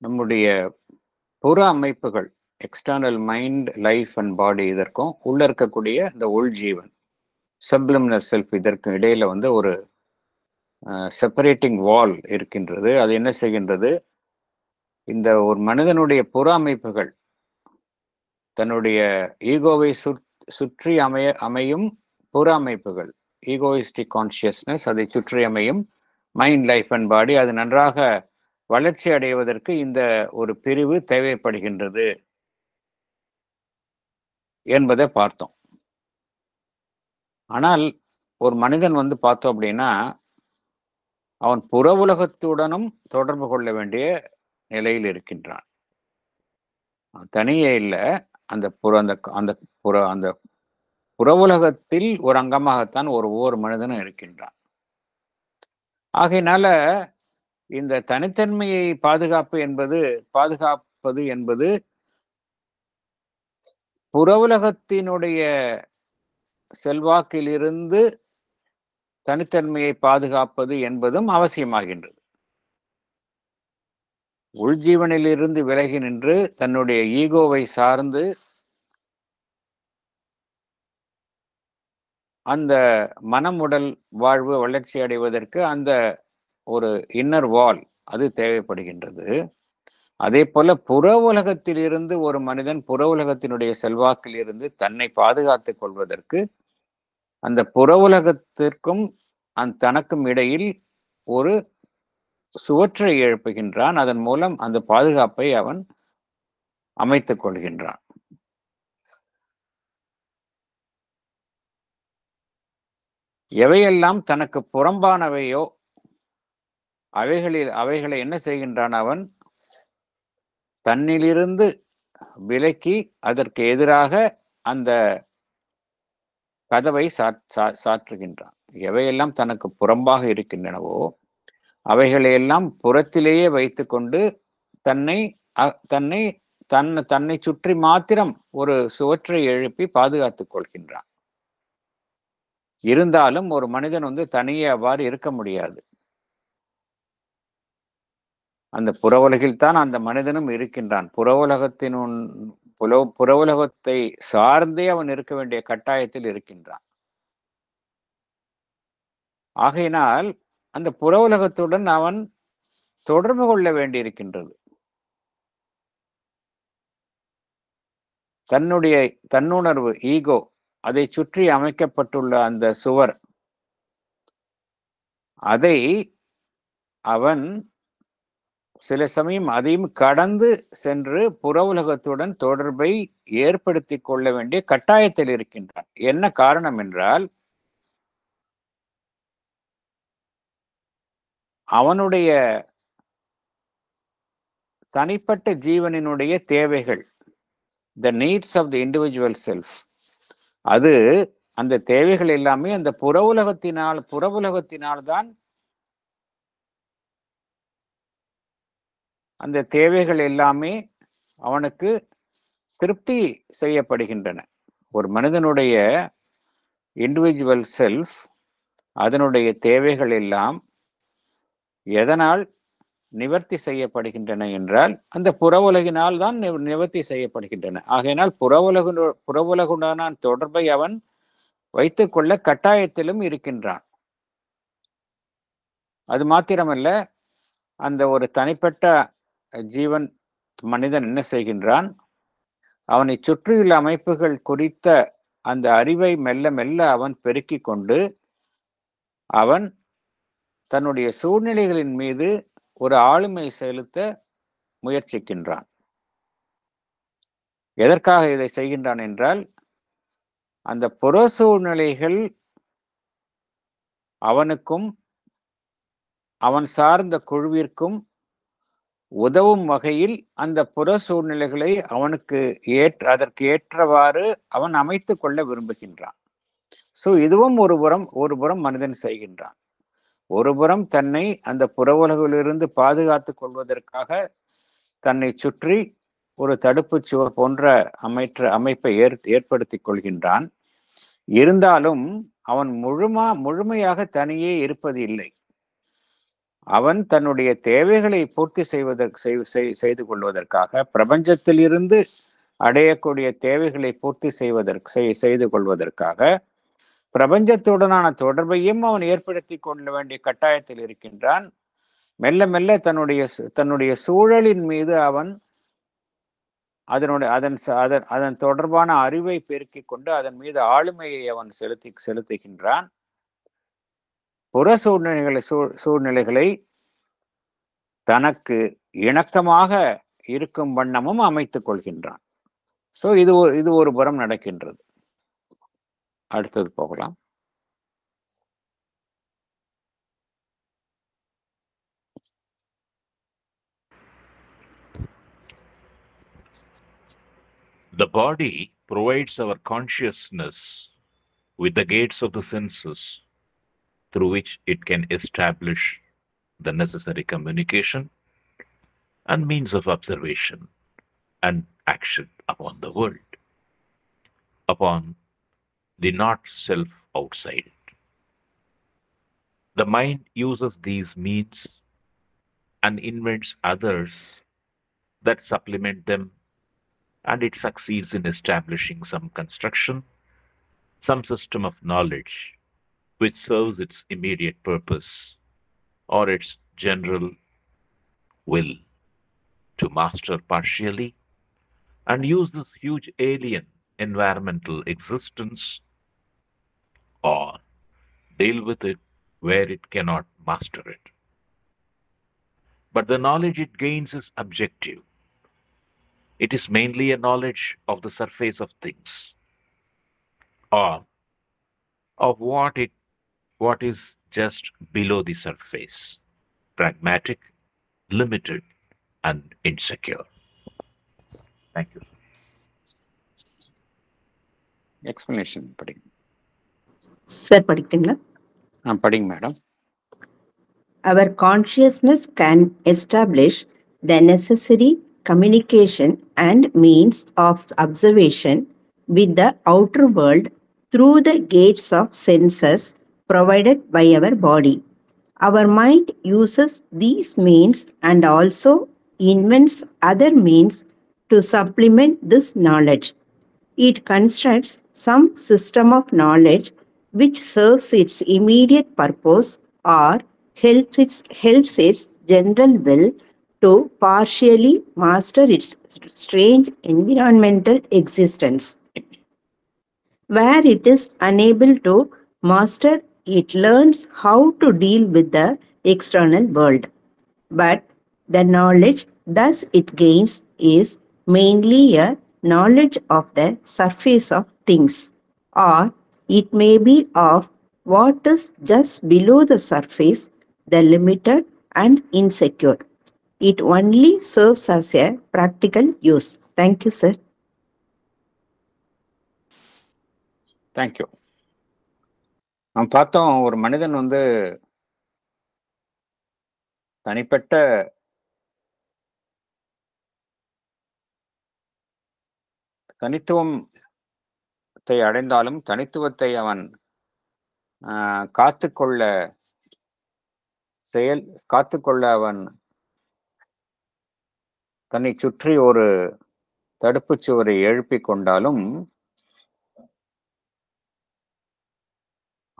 நம்முடைய புற அமைப்புகள், external mind, life and body, இதற்கும் உள்ள இருக்கக்கூடிய இந்த உள் ஜீவன், சப்லிமினல் செல்ஃப், இதற்கு இடையில வந்து ஒரு செப்பரேட்டிங் வால் இருக்கின்றது. அது என்ன செய்கின்றது? இந்த ஒரு மனிதனுடைய புற அமைப்புகள், தன்னுடைய ஈகோவை சுற்றி அமையும் புற அமைப்புகள், ஈகோயிஸ்டிக் கான்சியஸ்னஸ், அதை சுற்றி அமையும் மைண்ட், லைஃப் அண்ட் பாடி, அது நன்றாக வளர்ச்சி அடைவதற்கு இந்த ஒரு பிரிவு தேவைப்படுகின்றது என்பதை பார்த்தோம். ஆனால் ஒரு மனிதன் வந்து பார்த்தோம் அப்படின்னா, அவன் புற உலகத்துடனும் தொடர்பு கொள்ள வேண்டிய நிலையில் இருக்கின்றான். தனியே இல்லை, அந்த புற உலகத்தில் ஒரு அங்கமாகத்தான் ஒவ்வொரு மனிதனும் இருக்கின்றான். ஆகையினால இந்த தனித்தன்மையை பாதுகாப்பது என்பது புற உலகத்தினுடைய செல்வாக்கிலிருந்து தனித்தன்மையை பாதுகாப்பது என்பதும் அவசியமாகின்றது. உள்ஜீவனிலிருந்து விலகி நின்று தன்னுடைய ஈகோவை சார்ந்து அந்த மனம், உடல் வாழ்வு வளர்ச்சி அடைவதற்கு அந்த ஒரு இன்னர் வால் அது தேவைப்படுகின்றது. அதே போல புற உலகத்தில் இருந்து ஒரு மனிதன் புற உலகத்தினுடைய செல்வாக்கில் இருந்து தன்னை பாதுகாத்துக் கொள்வதற்கு அந்த புற உலகத்திற்கும் தனக்கும் இடையில் ஒரு சுவற்றை எழுப்புகின்றான். அதன் மூலம் அந்த பாதுகாப்பை அவன் அமைத்துக் கொள்கின்றான். எவையெல்லாம் தனக்கு புறம்பானவையோ அவைகளை என்ன செய்கின்றான்? அவன் தன்னிலிருந்து விலக்கி அதற்கு எதிராக அந்த கதவை சாற்றுகின்றான். எவையெல்லாம் தனக்கு புறம்பாக இருக்கின்றனவோ அவைகளையெல்லாம் புறத்திலேயே வைத்துக்கொண்டு தன்னை சுற்றி மாத்திரம் ஒரு சுவற்றை எழுப்பி பாதுகாத்துக் கொள்கின்றான். இருந்தாலும் ஒரு மனிதன் வந்து தனியே அவ்வாறு இருக்க முடியாது. அந்த புற உலகில் தான் அந்த மனிதனும் இருக்கின்றான். புற உலகத்தை சார்ந்தே அவன் இருக்க வேண்டிய கட்டாயத்தில் இருக்கின்றான். ஆகையினால் அந்த புற உலகத்துடன் அவன் தொடர்பு கொள்ள வேண்டியிருக்கின்றது. தன்னுணர்வு, ஈகோ, அதை சுற்றி அமைக்கப்பட்டுள்ள அந்த சுவர், அதை அவன் சில சமயம் அதையும் கடந்து சென்று புற உலகத்துடன் தொடர்பை ஏற்படுத்தி கொள்ள வேண்டிய கட்டாயத்தில் இருக்கின்றான். என்ன காரணம் என்றால், அவனுடைய தனிப்பட்ட ஜீவனினுடைய தேவைகள், the needs of the individual self, அது அந்த தேவைகள் எல்லாமே அந்த புற உலகத்தினால் தான் அந்த தேவைகள் எல்லாமே அவனுக்கு திருப்தி செய்யப்படுகின்றன. ஒரு மனிதனுடைய இண்டிவிஜுவல் செல்ஃப், அதனுடைய தேவைகள் எல்லாம் எதனால் நிவர்த்தி செய்யப்படுகின்றன என்றால் அந்த புற உலகினால் தான் நிவர்த்தி செய்யப்படுகின்றன. ஆகையினால் புற உலகுடான தொடர்பை அவன் வைத்துக்கொள்ள கட்டாயத்திலும் இருக்கின்றான். அது மாத்திரமல்ல, அந்த ஒரு தனிப்பட்ட ஜீவன் மனிதன் என்ன செய்கின்றான்? அவனை சுற்றியுள்ள அமைப்புகள் குறித்த அந்த அறிவை மெல்ல மெல்ல அவன் பெருக்கிக் கொண்டு அவன் தன்னுடைய சூழ்நிலைகளின் மீது ஒரு ஆளுமை செலுத்த முயற்சிக்கின்றான். எதற்காக இதை செய்கின்றான் என்றால், அந்த புற சூழ்நிலைகள் அவனுக்கும் அவன் சார்ந்த குழுவிற்கும் உதவும் வகையில் அந்த புற சூழ்நிலைகளை அவனுக்கு அதற்கு ஏற்றவாறு அவன் அமைத்துக் கொள்ள விரும்புகின்றான். ஸோ இதுவும் ஒரு புறம் மனிதன் செய்கின்றான். ஒரு புறம் தன்னை அந்த புற உலகிலிருந்து பாதுகாத்துக் கொள்வதற்காக தன்னை சுற்றி ஒரு தடுப்பு சுவர் போன்ற அமைப்பை ஏற்படுத்திக் கொள்கின்றான். இருந்தாலும் அவன் முழுமையாக தனியே இருப்பது இல்லை. அவன் தன்னுடைய தேவைகளை பூர்த்தி செய்து கொள்வதற்காக, பிரபஞ்சத்தில் இருந்து அடையக்கூடிய தேவைகளை பூர்த்தி செய்து கொள்வதற்காக பிரபஞ்சத்துடனான தொடர்பையும் அவன் ஏற்படுத்தி கொள்ள வேண்டிய கட்டாயத்தில் இருக்கின்றான். மெல்ல மெல்ல தன்னுடைய சூழலின் மீது அவன் அதன் தொடர்பான அறிவை பெருக்கிக் கொண்டு அதன் மீது ஆளுமையை அவன் செலுத்துகின்றான். புற சூழ்நிலைகளை தனக்கு இணக்கமாக இருக்கும் வண்ணமும் அமைத்துக் கொள்கின்றான். சோ இது ஒரு புறம் நடக்கின்றது. அடுத்தது போகலாம். The body provides our consciousness with the gates of the senses through which it can establish the necessary communication and means of observation and action upon the world, upon the not self outside it. The mind uses these means and invents others that supplement them, and it succeeds in establishing some construction, some system of knowledge which serves its immediate purpose or its general will to master partially and use this huge alien environmental existence or deal with it where it cannot master it. But the knowledge it gains is objective. It is mainly a knowledge of the surface of things or of what is just below the surface, pragmatic, limited, and insecure. Thank you. Explanation படிங்க sir. படிக்கிட்டீங்களா? படிங்க madam. Our consciousness can establish the necessary communication and means of observation with the outer world through the gates of senses provided by our body. Our mind uses these means and also invents other means to supplement this knowledge. It constructs some system of knowledge which serves its immediate purpose or helps its general will to partially master its strange environmental existence. Where it is unable to master, it learns how to deal with the external world. But the knowledge thus it gains is mainly a knowledge of the surface of things, or it may be of what is just below the surface, the limited and insecure. It only serves as a practical use. Thank you, sir. Thank you. நாம் பார்த்தோம், ஒரு மனிதன் தனிப்பட்ட தனித்துவத்தை அடைந்தாலும் தனித்துவத்தை அவன் காத்துக்கொள்ள அவன் தன்னை சுற்றி ஒரு தடுப்பு சுவரை எழுப்பிக் கொண்டாலும்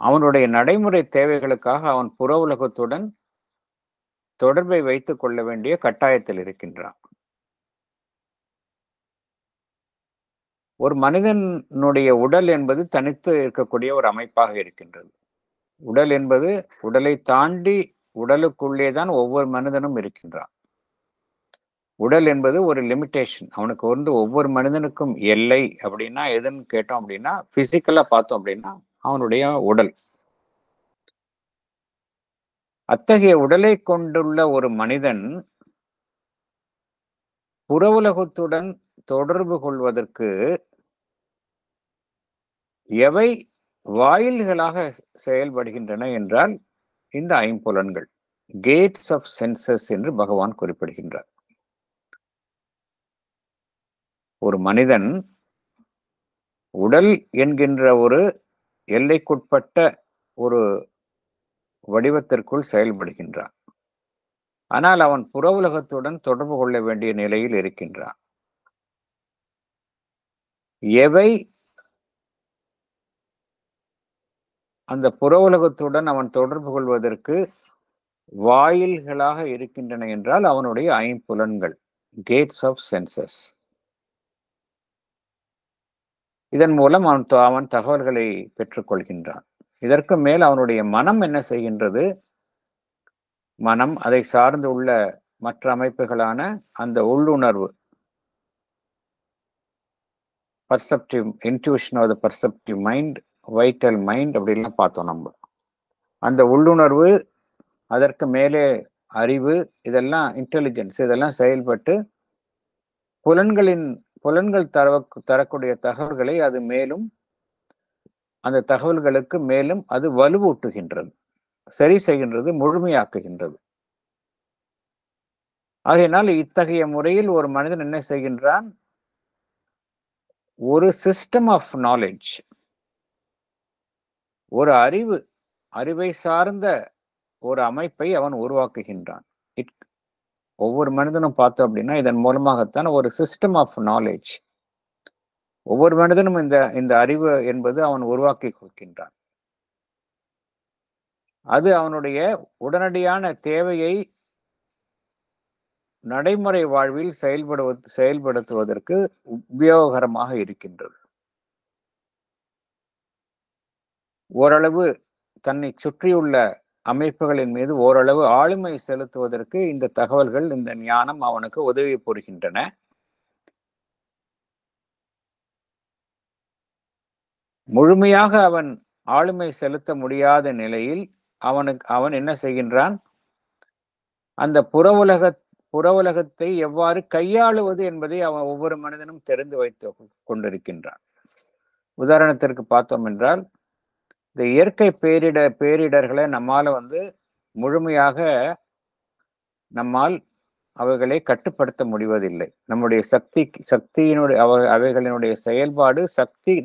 அவனுடைய நடைமுறை தேவைகளுக்காக அவன் புற உலகத்துடன் தொடர்பை வைத்துக் கொள்ள வேண்டிய கட்டாயத்தில் இருக்கின்றான். ஒரு மனிதனுடைய உடல் என்பது தனித்து இருக்கக்கூடிய ஒரு அமைப்பாக இருக்கின்றது. உடல் என்பது உடலை தாண்டி உடலுக்குள்ளேதான் ஒவ்வொரு மனிதனும் இருக்கின்றான். உடல் என்பது ஒரு லிமிட்டேஷன். அவனுக்கு ஒவ்வொரு மனிதனுக்கும் எல்லை அப்படின்னா எதுன்னு கேட்டோம் அப்படின்னா, பிசிக்கலா பார்த்தோம் அப்படின்னா அவனுடைய உடல். அத்தகைய உடலை கொண்டுள்ள ஒரு மனிதன் புற உலகத்துடன் தொடர்பு கொள்வதற்கு எவை வாயில்களாக செயல்படுகின்றன என்றால் இந்த ஐம்புலன்கள், கேட்ஸ் ஆஃப் சென்சஸ் என்று பகவான் குறிப்பிடுகின்றார். ஒரு மனிதன் உடல் என்கின்ற ஒரு எல்லைக்குட்பட்ட ஒரு வடிவத்திற்குள் செயல்படுகின்றான். ஆனால் அவன் புற உலகத்துடன் தொடர்பு கொள்ள வேண்டிய நிலையில் இருக்கின்றான். எவை அந்த புற உலகத்துடன் அவன் தொடர்பு கொள்வதற்கு வாயில்களாக இருக்கின்றன என்றால் அவனுடைய ஐம்புலன்கள், கேட்ஸ் ஆஃப் சென்சஸ். இதன் மூலம் அவன் தகவல்களை பெற்றுக்கொள்கின்றான். இதற்கு மேல் அவனுடைய மனம் என்ன செய்கின்றது? மனம், அதை சார்ந்து உள்ள மற்ற அமைப்புகளான அந்த உள்ளுணர்வு, perceptive intuition of the perceptive mind, vital mind அப்படிலாம் பார்த்தோம் நம்ம. அந்த உள்ளுணர்வு, அதற்கு மேலே அறிவு, இதெல்லாம் இன்டெலிஜென்ஸ், இதெல்லாம் செயல்பட்டு புலன்கள் தரக்கூடிய தகவல்களை அது மேலும், அந்த தகவல்களுக்கு மேலும் அது வலுவூட்டுகின்றது, சரி செய்கின்றது, முழுமையாக்குகின்றது. ஆகையினால் இத்தகைய முறையில் ஒரு மனிதன் என்ன செய்கின்றான்? ஒரு சிஸ்டம் ஆஃப் நாலேஜ், ஒரு அறிவை சார்ந்த ஒரு அமைப்பை அவன் உருவாக்குகின்றான். ஒவ்வொரு மனிதனும் பார்த்தோம் அப்படின்னா இதன் மூலமாகத்தான் ஒரு சிஸ்டம் ஆஃப் நாலேஜ், ஒவ்வொரு மனிதனும் இந்த அறிவு என்பது அவன் உருவாக்கி கொடுக்கின்றான். அது அவனுடைய உடனடியான தேவையை நடைமுறை வாழ்வில் செயல்படுத்துவதற்கு உபயோகரமாக இருக்கின்றது. ஓரளவு தன்னை சுற்றியுள்ள அமைப்புகளின் மீது ஓரளவு ஆளுமை செலுத்துவதற்கு இந்த தகவல்கள், இந்த ஞானம் அவனுக்கு உதவி புரிகின்றன. முழுமையாக அவன் ஆளுமை செலுத்த முடியாத நிலையில் அவன் என்ன செய்கின்றான்? அந்த புற உலகத்தை எவ்வாறு கையாளுவது என்பதை அவன் ஒவ்வொரு மனிதனும் தெரிந்து வைத்து கொண்டிருக்கின்றான். உதாரணத்திற்கு பார்த்தோம் என்றால், இந்த இயற்கை பேரிடர்களை நம்மால முழுமையாக நம்மால் அவைகளை கட்டுப்படுத்த முடிவதில்லை. நம்முடைய சக்தியினுடைய அவைகளினுடைய செயல்பாடு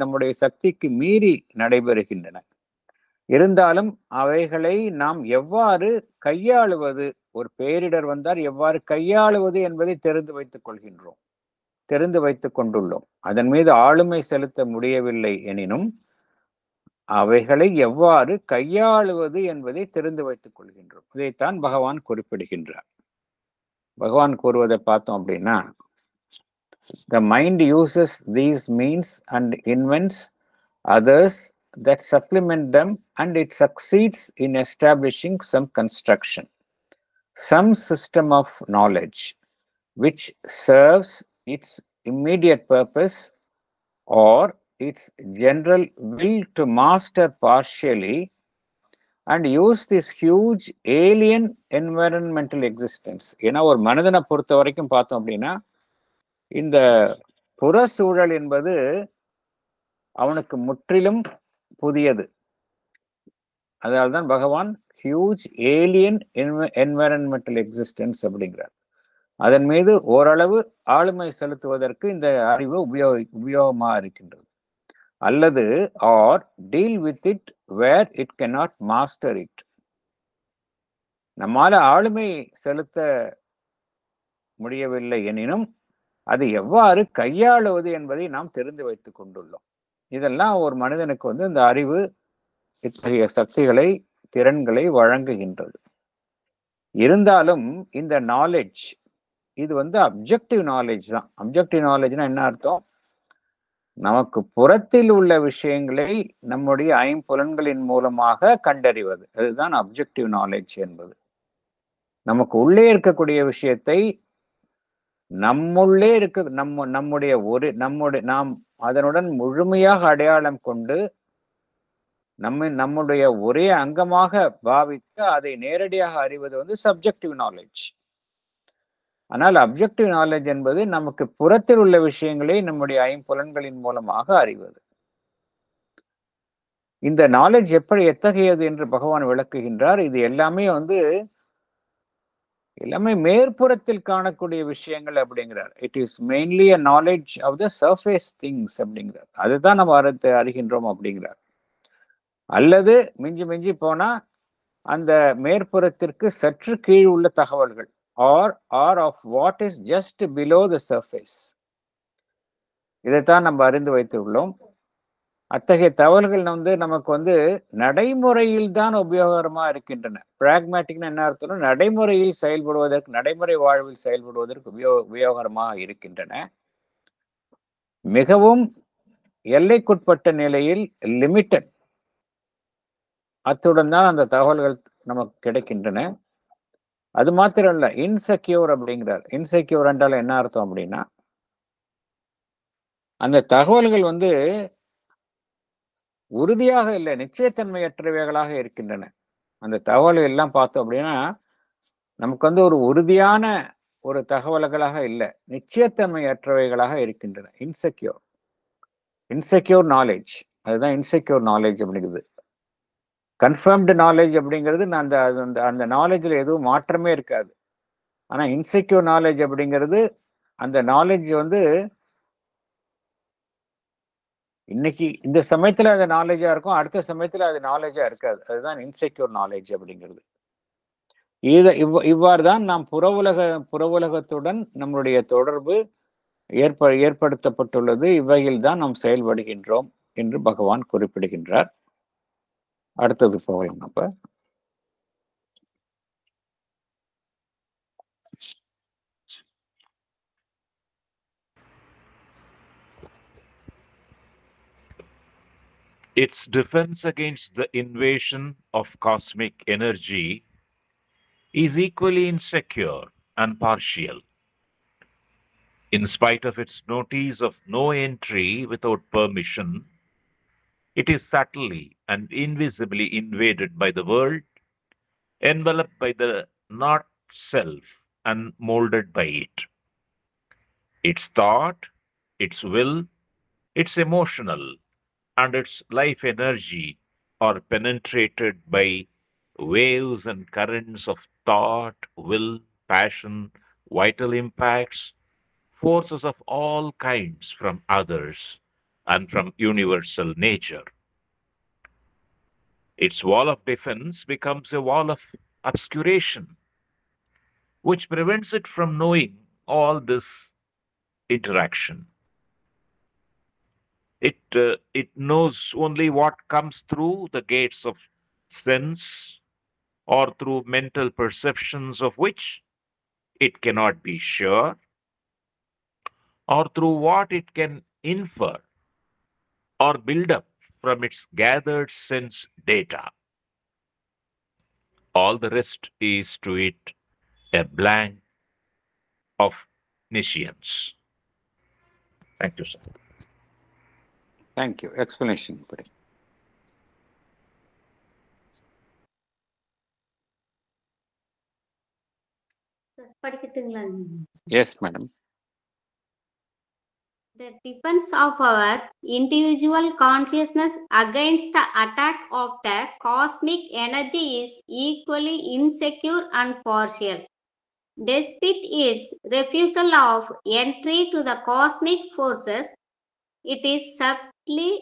நம்முடைய சக்திக்கு மீறி நடைபெறுகின்றன. இருந்தாலும் அவைகளை நாம் எவ்வாறு கையாளுவது, ஒரு பேரிடர் வந்தால் எவ்வாறு கையாளுவது என்பதை தெரிந்து வைத்துக் கொண்டுள்ளோம். அதன் மீது ஆளுமை செலுத்த முடியவில்லை எனினும் அவைகளை எவ்வாறு கையாளுவது என்பதை தெரிந்து வைத்துக் கொள்கின்றோம். இதைத்தான் பகவான் குறிப்பிடுகின்றார். பகவான் கூறுவதை பார்த்தோம் அப்படின்னா, the mind uses these means and invents others that supplement them, and it succeeds in establishing some construction, some system of knowledge which serves its immediate purpose or its general will to master partially and use this huge alien environmental existence. ஏன்னா ஒரு மனிதனை பொறுத்த வரைக்கும் பார்த்தோம் அப்படின்னா, இந்த புற சூழல் என்பது அவனுக்கு முற்றிலும் புதியது. அதனால்தான் பகவான் ஹியூஜ் ஏலியன் என்வைரன்மெண்டல் எக்ஸிஸ்டன்ஸ் அப்படிங்கிறார். அதன் மீது ஓரளவு ஆளுமை செலுத்துவதற்கு இந்த அறிவு உபயோகமா இருக்கின்றது. அல்லது or deal with it where it cannot master it. நம்மால ஆளுமை செலுத்த முடியவில்லை எனினும் அதை எவ்வாறு கையாளுவது என்பதை நாம் தெரிந்து வைத்துக் கொண்டுள்ளோம். இதெல்லாம் ஒரு மனிதனுக்கு இந்த அறிவு இத்தகைய சக்திகளை, திறன்களை வழங்குகின்றது. இருந்தாலும் இந்த நாலேஜ் இது அப்ஜெக்டிவ் நாலேஜ் தான். அப்ஜெக்டிவ் நாலேஜ்னா என்ன அர்த்தம்? நமக்கு புறத்தில் உள்ள விஷயங்களை நம்முடைய ஐம்புலன்களின் மூலமாக கண்டறிவது, அதுதான் அப்ஜெக்டிவ் நாலேஜ் என்பது. நமக்கு உள்ளே இருக்கக்கூடிய விஷயத்தை நம்முள்ளே நாம் அதனுடன் முழுமையாக அடையாளம் கொண்டு நம்முடைய ஒரே அங்கமாக பாவித்து அதை நேரடியாக அறிவது சப்ஜெக்டிவ் நாலேஜ். ஆனால் அப்ஜெக்டிவ் நாலேஜ் என்பது நமக்கு புறத்தில் உள்ள விஷயங்களை நம்முடைய ஐம்புலன்களின் மூலமாக அறிவது. இந்த நாலேஜ் எப்படி எத்தகையது என்று பகவான் விளக்குகின்றார். இது எல்லாமே எல்லாமே மேற்புறத்தில் காணக்கூடிய விஷயங்கள் அப்படிங்கிறார். It is mainly a knowledge of the surface things அப்படிங்கிறார். அதுதான் நம்ம அறிகின்றோம் அப்படிங்கிறார். அல்லது மிஞ்சி மிஞ்சி போனா அந்த மேற்புறத்திற்கு சற்று கீழ் உள்ள தகவல்கள் or of what is just below the surface, இதைத்தான் நம்ம அறிந்து வைத்துள்ளோம். அத்தகைய தகவல்கள் நமக்கு நடைமுறையில் தான் உபயோகரமா இருக்கின்றன. பிராக்மேட்டிக்னு என்ன அர்த்தம்? நடைமுறையில் செயல்படுவதற்கு, நடைமுறை வாழ்வில் செயல்படுவதற்கு உபயோகரமாக இருக்கின்றன. மிகவும் எல்லைக்குட்பட்ட நிலையில் லிமிட்டட், அத்துடன் தான் அந்த தகவல்கள் நமக்கு கிடைக்கின்றன. அது மாத்திரம் இல்ல, இன்செக்யூர் அப்படிங்கிறார். இன்செக்யூர் என்றால் என்ன அர்த்தம் அப்படின்னா, அந்த தகவல்கள் உறுதியாக இல்லை, நிச்சயத்தன்மையற்றவைகளாக இருக்கின்றன. அந்த தகவல்கள் எல்லாம் பார்த்தோம் அப்படின்னா நமக்கு ஒரு உறுதியான ஒரு தகவல்களாக இல்லை, நிச்சயத்தன்மையற்றவைகளாக இருக்கின்றன. இன்செக்யூர் நாலேஜ், அதுதான் இன்செக்யூர் நாலேஜ் அப்படிங்கிறது. கன்ஃபர்ம்டு நாலேஜ் அப்படிங்கிறது அந்த நாலேஜில் எதுவும் மாற்றமே இருக்காது. ஆனால் இன்செக்யூர் நாலேஜ் அப்படிங்கிறது அந்த நாலேஜ் இன்னைக்கு இந்த சமயத்தில் அது நாலேஜாக இருக்கும், அடுத்த சமயத்தில் அது நாலேஜாக இருக்காது. அதுதான் இன்செக்யூர் நாலேஜ் அப்படிங்கிறது. இவ்வாறு தான் நாம் புற உலகத்துடன் நம்முடைய தொடர்பு ஏற்படுத்தப்பட்டுள்ளது. இவ்வகையில் தான் நாம் செயல்படுகின்றோம் என்று பகவான் குறிப்பிடுகின்றார். அடுத்தது போகலாம். அப்ப Its defense against the invasion of cosmic energy is equally insecure and partial. In spite of its notice of no entry without permission, it is subtly and invisibly invaded by the world, enveloped by the not self and molded by it. Its thought, its will, its emotional, and its life energy are penetrated by waves and currents of thought, will, passion, vital impacts, forces of all kinds from others and from universal nature. Its wall of defense becomes a wall of obscuration, which prevents it from knowing all this interaction. It knows only what comes through the gates of sense or through mental perceptions of which it cannot be sure, or through what it can infer or build up from its gathered sense data. All the rest is to it a blank of niscience. Thank you, sir. Thank you. Explanation. Yes, madam. The defense of our individual consciousness against the attack of the cosmic energy is equally insecure and partial. Despite its refusal of entry to the cosmic forces, it is subtly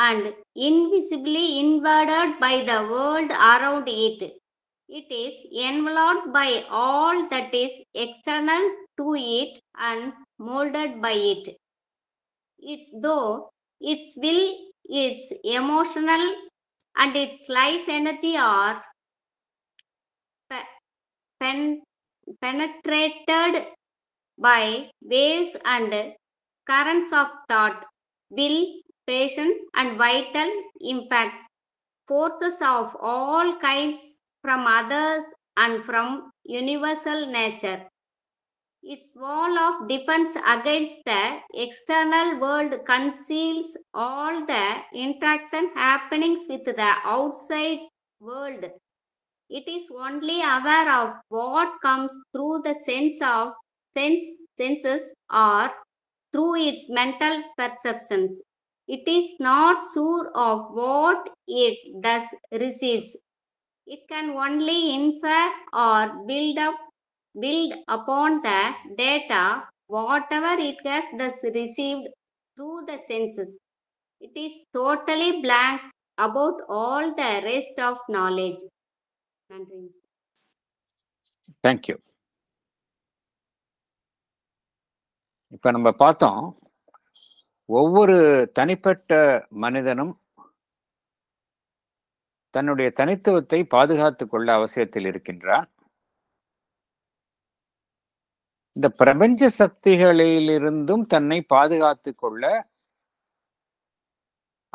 and invisibly invaded by the world around it. It is enveloped by all that is external to it and molded by it. Its though, its will, its emotional, and its life energy are penetrated by waves and currents of thought, will, passion, and vital impact, forces of all kinds from others and from universal nature. Its wall of defense against the external world conceals all the interaction happenings with the outside world. It is only aware of what comes through the senses or through its mental perceptions. It is not sure of what it thus receives. It can only infer or build upon the data, whatever it has thus received through the senses. It is totally blank about all the rest of knowledge. Thank you. இப்ப நம்ம பார்த்தோம், ஒவ்வொரு தனிப்பட்ட மனிதனும் தன்னுடைய தனித்துவத்தை பாதுகாத்துக் கொள்ள அவசியத்தில் இருக்கின்றான். இந்த பிரபஞ்ச சக்திகளிலிருந்தும் தன்னை பாதுகாத்துக் கொள்ள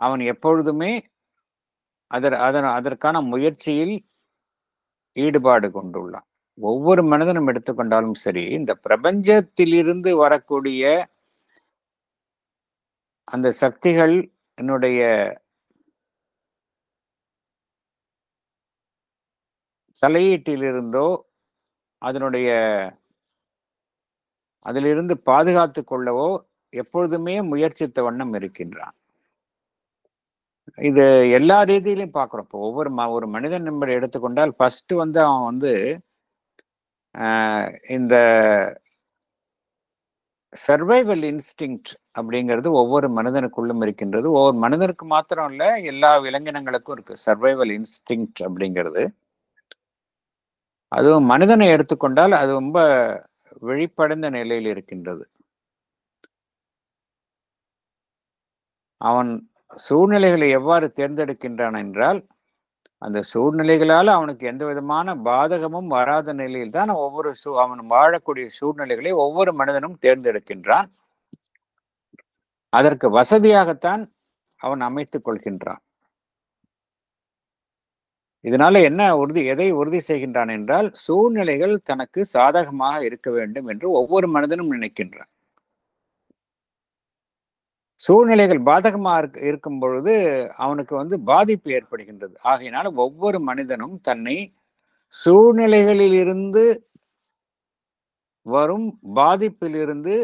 அவன் எப்பொழுதுமே அதற்கான முயற்சியில் ஈடுபாடு கொண்டுள்ளான். ஒவ்வொரு மனிதனும் எடுத்துக்கொண்டாலும் சரி, இந்த பிரபஞ்சத்திலிருந்து வரக்கூடிய அந்த சக்திகள் என்னுடைய தலையீட்டிலிருந்தோ அதிலிருந்து பாதுகாத்துக் கொள்ளவோ எப்பொழுதுமே முயற்சித்த வண்ணம் இருக்கின்றான். இது எல்லா ரீதியிலையும் பார்க்குறோம். இப்போ ஒரு மனிதன் நம்பர் எடுத்துக்கொண்டால் ஃபர்ஸ்ட் அவன் இந்த சர்வைவல் இன்ஸ்டிங்க்ட் அப்படிங்கிறது ஒவ்வொரு மனிதனுக்குள்ளும் இருக்கின்றது. ஒவ்வொரு மனிதனுக்கு மாத்திரம் இல்லை, எல்லா விலங்கினங்களுக்கும் இருக்கு சர்வைவல் இன்ஸ்டிங்க்ட் அப்படிங்கிறது. அதுவும் மனிதனை எடுத்துக்கொண்டால் அது ரொம்ப விழிப்படைந்த நிலையில் இருக்கின்றது. அவன் சூழ்நிலைகளை எவ்வாறு தேர்ந்தெடுக்கின்றான் என்றால், அந்த சூழ்நிலைகளால் அவனுக்கு எந்த விதமான பாதகமும் வராத நிலையில் தான் அவன் வாழக்கூடிய சூழ்நிலைகளை ஒவ்வொரு மனிதனும் தேர்ந்தெடுக்கின்றான். அதற்கு வசதியாகத்தான் அவன் அமைத்துக் கொள்கின்றான். இதனால எதை உறுதி செய்கின்றான் என்றால், சூழ்நிலைகள் தனக்கு சாதகமாக இருக்க வேண்டும் என்று ஒவ்வொரு மனிதனும் நினைக்கின்றான். சூழ்நிலைகள் பாதகமாக இருக்கும் பொழுது அவனுக்கு பாதிப்பு ஏற்படுகின்றது. ஆகையினால ஒவ்வொரு மனிதனும் தன்னை சூழ்நிலைகளில் இருந்து வரும் பாதிப்பிலிருந்து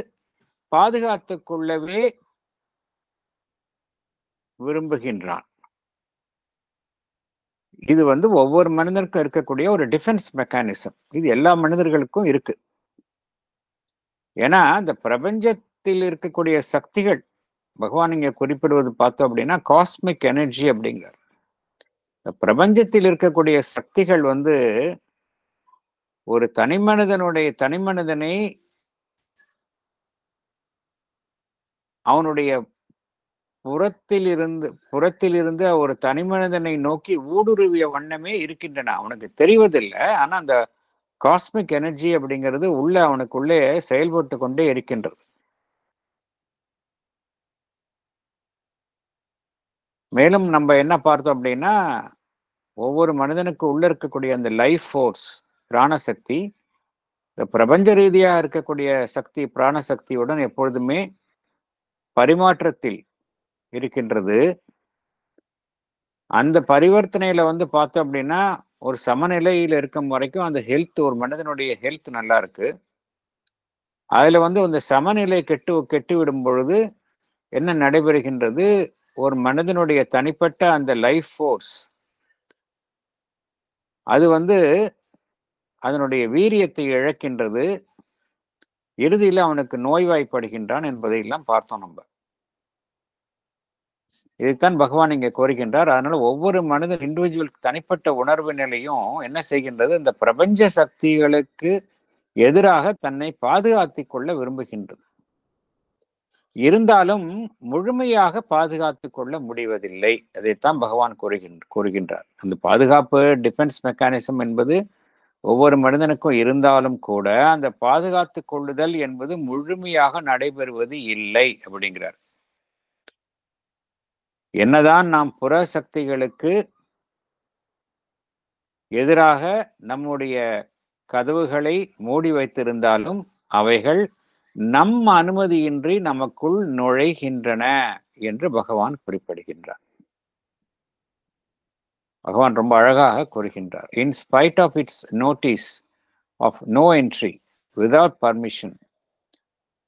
பாதுகாத்துக் கொள்ளவே விரும்புகின்றான். இது ஒவ்வொரு மனிதனுக்கும் இருக்கக்கூடிய ஒரு டிஃபென்ஸ் மெக்கானிசம். இது எல்லா மனிதர்களுக்கும் இருக்கு. ஏன்னா இந்த பிரபஞ்சத்தில் இருக்கக்கூடிய சக்திகள், பகவான் இங்க குறிப்பிடுவது பார்த்தோம் அப்படின்னா காஸ்மிக் எனர்ஜி அப்படிங்கிறார். இந்த பிரபஞ்சத்தில் இருக்கக்கூடிய சக்திகள் ஒரு தனிமனிதனை அவனுடைய புறத்திலிருந்து ஒரு தனிமனிதனை நோக்கி ஊடுருவிய வண்ணமே இருக்கின்றன. அவனுக்கு தெரிவதில்லை. ஆனா அந்த காஸ்மிக் எனர்ஜி அப்படிங்கிறது அவனுக்குள்ளே செயல்பட்டு கொண்டே இருக்கின்றது. மேலும் நம்ம என்ன பார்த்தோம் அப்படின்னா, ஒவ்வொரு மனிதனுக்கு உள்ள இருக்கக்கூடிய அந்த லைஃப் ஃபோர்ஸ், பிராணசக்தி, இந்த பிரபஞ்ச ரீதியா இருக்கக்கூடிய சக்தி, பிராணசக்தியுடன் எப்பொழுதுமே பரிமாற்றத்தில் இருக்கின்றது. அந்த பரிவர்த்தனையில பார்த்தோம் அப்படின்னா, ஒரு சமநிலையில இருக்கும் வரைக்கும் அந்த ஹெல்த், ஒரு மனிதனுடைய ஹெல்த் நல்லா இருக்கு. அதுல அந்த சமநிலை கெட்டு விடும் பொழுது என்ன நடைபெறுகின்றது? ஒரு மனிதனுடைய தனிப்பட்ட அந்த லைஃப் ஃபோர்ஸ் அது அதனுடைய வீரியத்தை இழக்கின்றது. இறுதியில் அவனுக்கு நோய்வாய்ப்படுகின்றான் என்பதையெல்லாம் பார்த்தோம் நம்ம. இதைத்தான் பகவான் இங்க கோருகின்றார். அதனால ஒவ்வொரு மனிதன் இண்டிவிஜுவல் தனிப்பட்ட உணர்வு நிலையும் என்ன செய்கின்றது? இந்த பிரபஞ்ச சக்திகளுக்கு எதிராக தன்னை பாதுகாத்துக் கொள்ள விரும்புகின்றது. இருந்தாலும் முழுமையாக பாதுகாத்துக் கொள்ள முடிவதில்லை. அதைத்தான் பகவான் கூறுகின்றார். அந்த பாதுகாப்பு, டிஃபென்ஸ் மெக்கானிசம் என்பது ஒவ்வொரு மனிதனுக்கும் இருந்தாலும் கூட அந்த பாதுகாத்து கொள்ளுதல் என்பது முழுமையாக நடைபெறுவது இல்லை அப்படிங்கிறார். என்னதான் நாம் புற சக்திகளுக்கு எதிராக நம்முடைய கதவுகளை மூடி வைத்திருந்தாலும் அவைகள் நம் அனுமதியின்றி நமக்குள் நுழைகின்றன என்று பகவான் குறிப்பிடுகின்றார். பகவான் ரொம்ப அழகாக கூறுகின்றார். In spite of its notice of no entry without permission,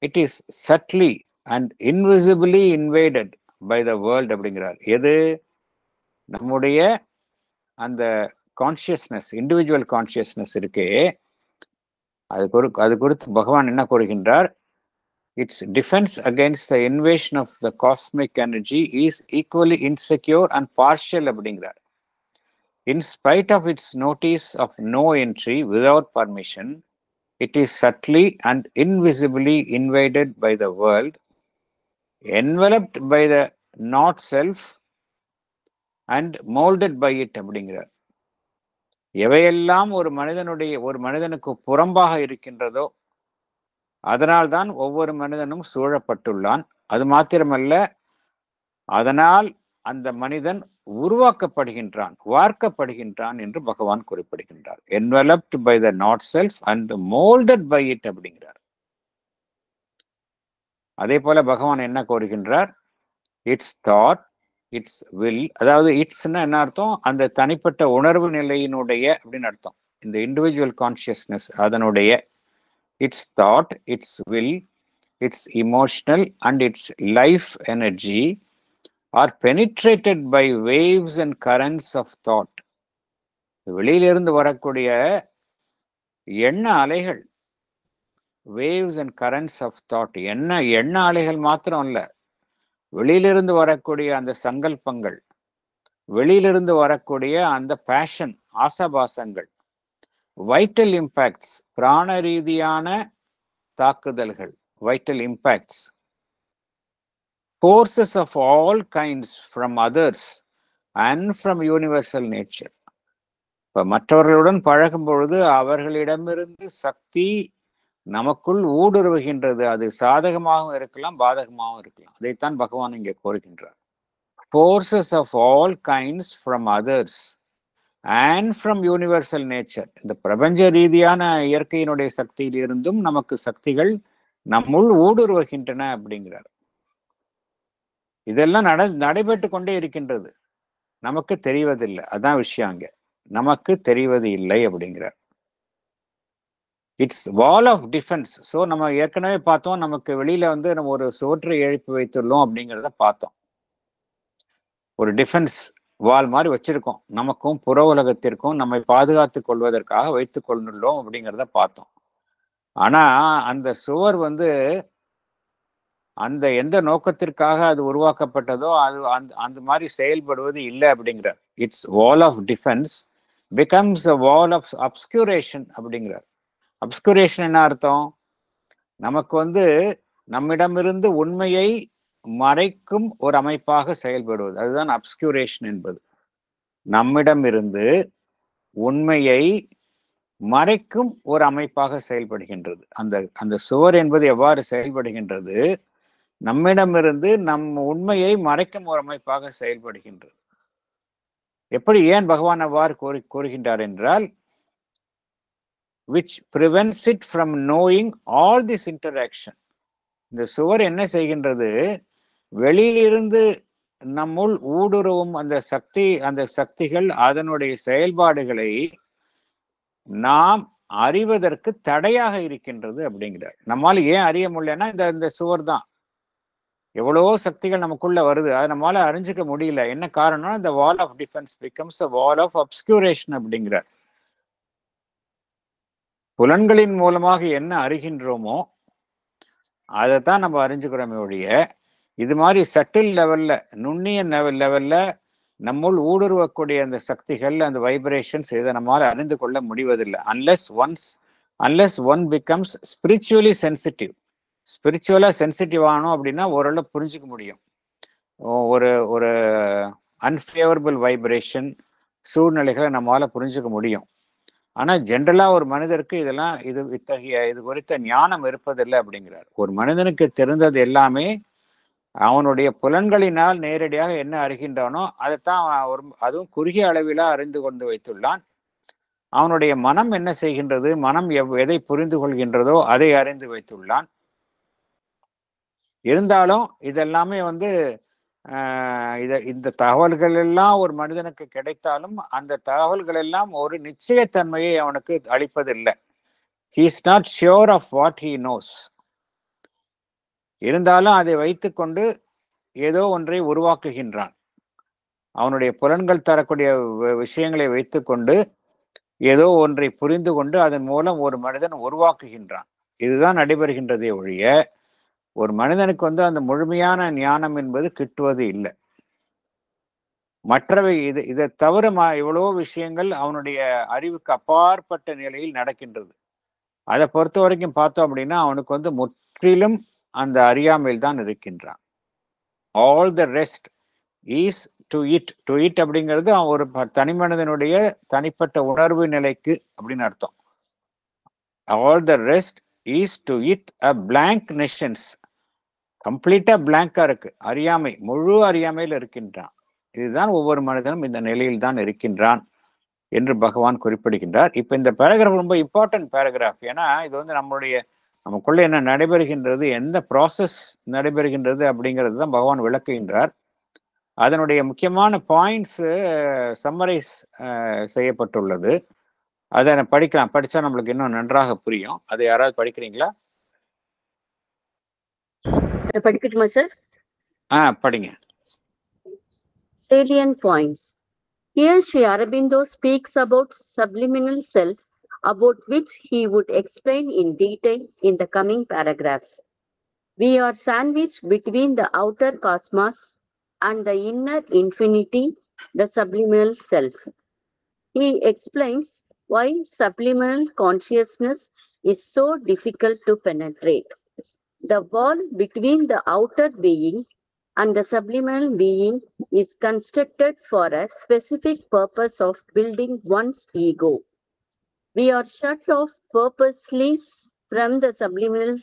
it is subtly and invisibly invaded by the world அப்படிங்கிறார். எது? நம்முடைய அந்த கான்சியஸ்னஸ், இண்டிவிஜுவல் கான்சியஸ்னஸ் இருக்கே, அது குறித்து பகவான் என்ன கூறுகின்றார்? Its defense against the invasion of the cosmic energy is equally insecure and partial அப்படிங்கிறார். In spite of its notice of no entry without permission, it is subtly and invisibly invaded by the world, enveloped by the not self and molded by it அப்படிங்கிறார். எவையெல்லாம் ஒரு மனிதனுக்கு புறம்பாக இருக்கின்றதோ அதனால்தான் ஒவ்வொரு மனிதனும் சூழப்பட்டுள்ளான். அது மாத்திரமல்ல, அதனால் அந்த மனிதன் உருவாக்கப்படுகின்றான், வார்க்கப்படுகின்றான் என்று பகவான் குறிப்பிடுகின்றார். enveloped by the not self and molded by it அப்படிங்கிறார். அதே போல பகவான் என்ன கூறுகின்றார்? இட்ஸ் தாட், இட்ஸ் வில், அதாவது இட்ஸ்னா என்ன அர்த்தம்? அந்த தனிப்பட்ட உணர்வு நிலையினுடைய அப்படின்னு அர்த்தம். இந்த இண்டிவிஜுவல் கான்சியஸ்னஸ் அதனுடைய its thought, its will, its emotional and its life energy are penetrated by waves and currents of thought. வெளியிலிருந்து வரக்கூடிய எண்ண அலைகள், waves and currents of thought, எண்ண அலைகள் மாத்திரம் அல்ல, வெளியிலிருந்து வரக்கூடிய அந்த சங்கல்பங்கள், வெளியிலிருந்து வரக்கூடிய அந்த பேஷன், ஆசாபாசங்கள், வைட்டல் இம்பாக்ட்ஸ், பிராண ரீதியான தாக்குதல்கள், vital impacts, forces of all kinds from others and from universal nature. இப்ப மற்றவர்களுடன் பழகும் பொழுது அவர்களிடமிருந்து சக்தி நமக்குள் ஊடுருவுகின்றது. அது சாதகமாகவும் இருக்கலாம், பாதகமாகவும் இருக்கலாம். அதைத்தான் பகவான் இங்கே கோருகின்றார். forces of all kinds from others and from universal nature. இந்த பிரபஞ்ச ரீதியான இயற்கையினுடைய சக்தியில் இருந்தும் நமக்கு சக்திகள் நம்முள் ஊடுருவுகின்றன அப்படிங்கிறார். இதெல்லாம் நடைபெற்று கொண்டே இருக்கின்றது, நமக்கு தெரிவதில்லை. அதான் விஷயம், அங்க நமக்கு தெரிவது இல்லை அப்படிங்கிறார். It's wall of defence. So நம்ம ஏற்கனவே பார்த்தோம், நமக்கு வெளியில நம்ம ஒரு சுவற்றை எழுப்பி வைத்துள்ளோம் அப்படிங்கிறத பார்த்தோம். ஒரு டிஃபென்ஸ் வால் மாதிரி வச்சிருக்கோம், நமக்கும் புற உலகத்திற்கும் நம்மை பாதுகாத்து கொள்வதற்காக வைத்துக் கொண்டுள்ளோம் அப்படிங்கிறத பார்த்தோம். ஆனா அந்த சுவர் அந்த எந்த நோக்கத்திற்காக அது உருவாக்கப்பட்டதோ அது அந்த மாதிரி செயல்படுவது இல்லை அப்படிங்கிறார். It's wall of defence becomes a wall of obscuration அப்படிங்கிறார். அப்ஸ்குரேஷன் என்ன அர்த்தம்? நமக்கு நம்மிடமிருந்து உண்மையை மறைக்கும் ஒரு அமைப்பாக செயல்படுவது, அதுதான் அப்ஸ்குரேஷன் என்பது. நம்மிடமிருந்து உண்மையை மறைக்கும் ஒரு அமைப்பாக செயல்படுகின்றது. அந்த சுவர் என்பது எவ்வாறு செயல்படுகின்றது? நம்மிடமிருந்து நம் உண்மையை மறைக்கும் ஒரு அமைப்பாக செயல்படுகின்றது. எப்படி, ஏன் பகவான் அவ்வாறு கூறுகின்றார் என்றால், which prevents it from knowing all this interaction. இந்த சுவர் என்ன செய்கின்றது? வெளியிலிருந்து நம்முள் ஊடுருவும் அந்த சக்திகள் அதனுடைய செயல்பாடுகளை நாம் அறிவதற்கு தடையாக இருக்கின்றது அப்படிங்கிறார். நம்மால ஏன் அறிய முடியலன்னா இந்த சுவர் தான். எவ்வளவோ சக்திகள் நமக்குள்ள வருது, அதை நம்மளால அறிஞ்சிக்க முடியல. என்ன காரணம்னா இந்த wall of defence becomes a wall of obscuration அப்படிங்கிறார். புலன்களின் மூலமாக என்ன அறிகின்றோமோ அதைத்தான் நம்ம அறிஞ்சுக்கிறோமே ஒழிய, இது மாதிரி சட்டில் லெவல்ல, நுண்ணிய லெவல்ல நம்முள் ஊடுருவக்கூடிய அந்த சக்திகள், அந்த வைப்ரேஷன்ஸ் இதை நம்மளால அறிந்து கொள்ள முடிவதில்லை. Unless one becomes spiritually sensitive. ஸ்பிரிச்சுவலா சென்சிட்டிவ் ஆனோம் அப்படின்னா ஓரளவு புரிஞ்சுக்க முடியும். ஒரு அன்ஃபேவரபிள் வைப்ரேஷன் சூழ்நிலைகளை நம்மளால புரிஞ்சுக்க முடியும். ஆனா ஜென்ரலா ஒரு மனிதருக்கு இது குறித்த ஞானம் இருப்பதில்லை அப்படிங்கிறார். ஒரு மனிதனுக்கு தெரிந்தது எல்லாமே அவனுடைய புலன்களினால் நேரடியாக என்ன அறிகின்றானோ அதைத்தான் அதுவும் குறுகிய அளவிலா அறிந்து கொண்டு வைத்துள்ளான். அவனுடைய மனம் என்ன செய்கின்றது, மனம் எதை புரிந்து கொள்கின்றதோ அதை அறிந்து வைத்துள்ளான். இருந்தாலும் இதெல்லாமே இந்த தகவல்கள் எல்லாம் ஒரு மனிதனுக்கு கிடைத்தாலும் அந்த தகவல்கள் எல்லாம் ஒரு நிச்சயத்தன்மையை அவனுக்கு அளிப்பதில்லை. he is not sure of what he knows. இருந்தாலும் அதை வைத்துக்கொண்டு ஏதோ ஒன்றை உருவாக்குகின்றான். அவனுடைய புலன்கள் தரக்கூடிய விஷயங்களை வைத்துக்கொண்டு ஏதோ ஒன்றை புரிந்து கொண்டு அதன் மூலம் ஒரு மனிதன் உருவாக்குகின்றான். இதுதான் நடைபெறுகின்றதே ஒழிய ஒரு மனிதனுக்கு அந்த முழுமையான ஞானம் என்பது கிட்டுவது இல்லை. மற்றவை இதை தவிர எவ்வளவோ விஷயங்கள் அவனுடைய அறிவுக்கு அப்பாற்பட்ட நிலையில் நடக்கின்றது. அதை பொறுத்த வரைக்கும் பார்த்தோம் அப்படின்னா அவனுக்கு முற்றிலும் அந்த அறியாமையில் தான் இருக்கின்றான். All the rest is to it அப்படிங்கிறது ஒரு தனி மனிதனுடைய தனிப்பட்ட உணர்வு நிலைக்கு அப்படின்னு அர்த்தம். All the rest is to it a blank notions. கம்ப்ளீட்டா பிளாங்கா இருக்கு, அறியாமை, முழு அறியாமையில் இருக்கின்றான். இதுதான் ஒவ்வொரு மனிதனும் இந்த நிலையில் தான் இருக்கின்றான் என்று பகவான் குறிப்பிடுகின்றார். இப்ப இந்த பேராகிராஃப் ரொம்ப இம்பார்ட்டன்ட் பேராகிராஃப். ஏன்னா இது நமக்குள்ள என்ன நடைபெறுகின்றது, எந்த ப்ராசஸ் நடைபெறுகின்றது அப்படிங்கிறது தான் பகவான் விளக்குகின்றார். அதனுடைய முக்கியமான பாயிண்ட்ஸ் சம்மரைஸ் செய்யப்பட்டுள்ளது. அதை படிக்கலாம், படிச்சா நம்மளுக்கு இன்னும் நன்றாக புரியும். அதை யாராவது படிக்கிறீங்களா? படிக்கட்டுமா சார்? படிங்க. Salient points. Here Sri Aurobindo speaks about subliminal self, about which he would explain in detail in the coming paragraphs. We are sandwiched between the outer cosmos and the inner infinity, the subliminal self. He explains why subliminal consciousness is so difficult to penetrate. The wall between the outer being and the subliminal being is constructed for a specific purpose of building one's ego. We are shut off purposely from the subliminal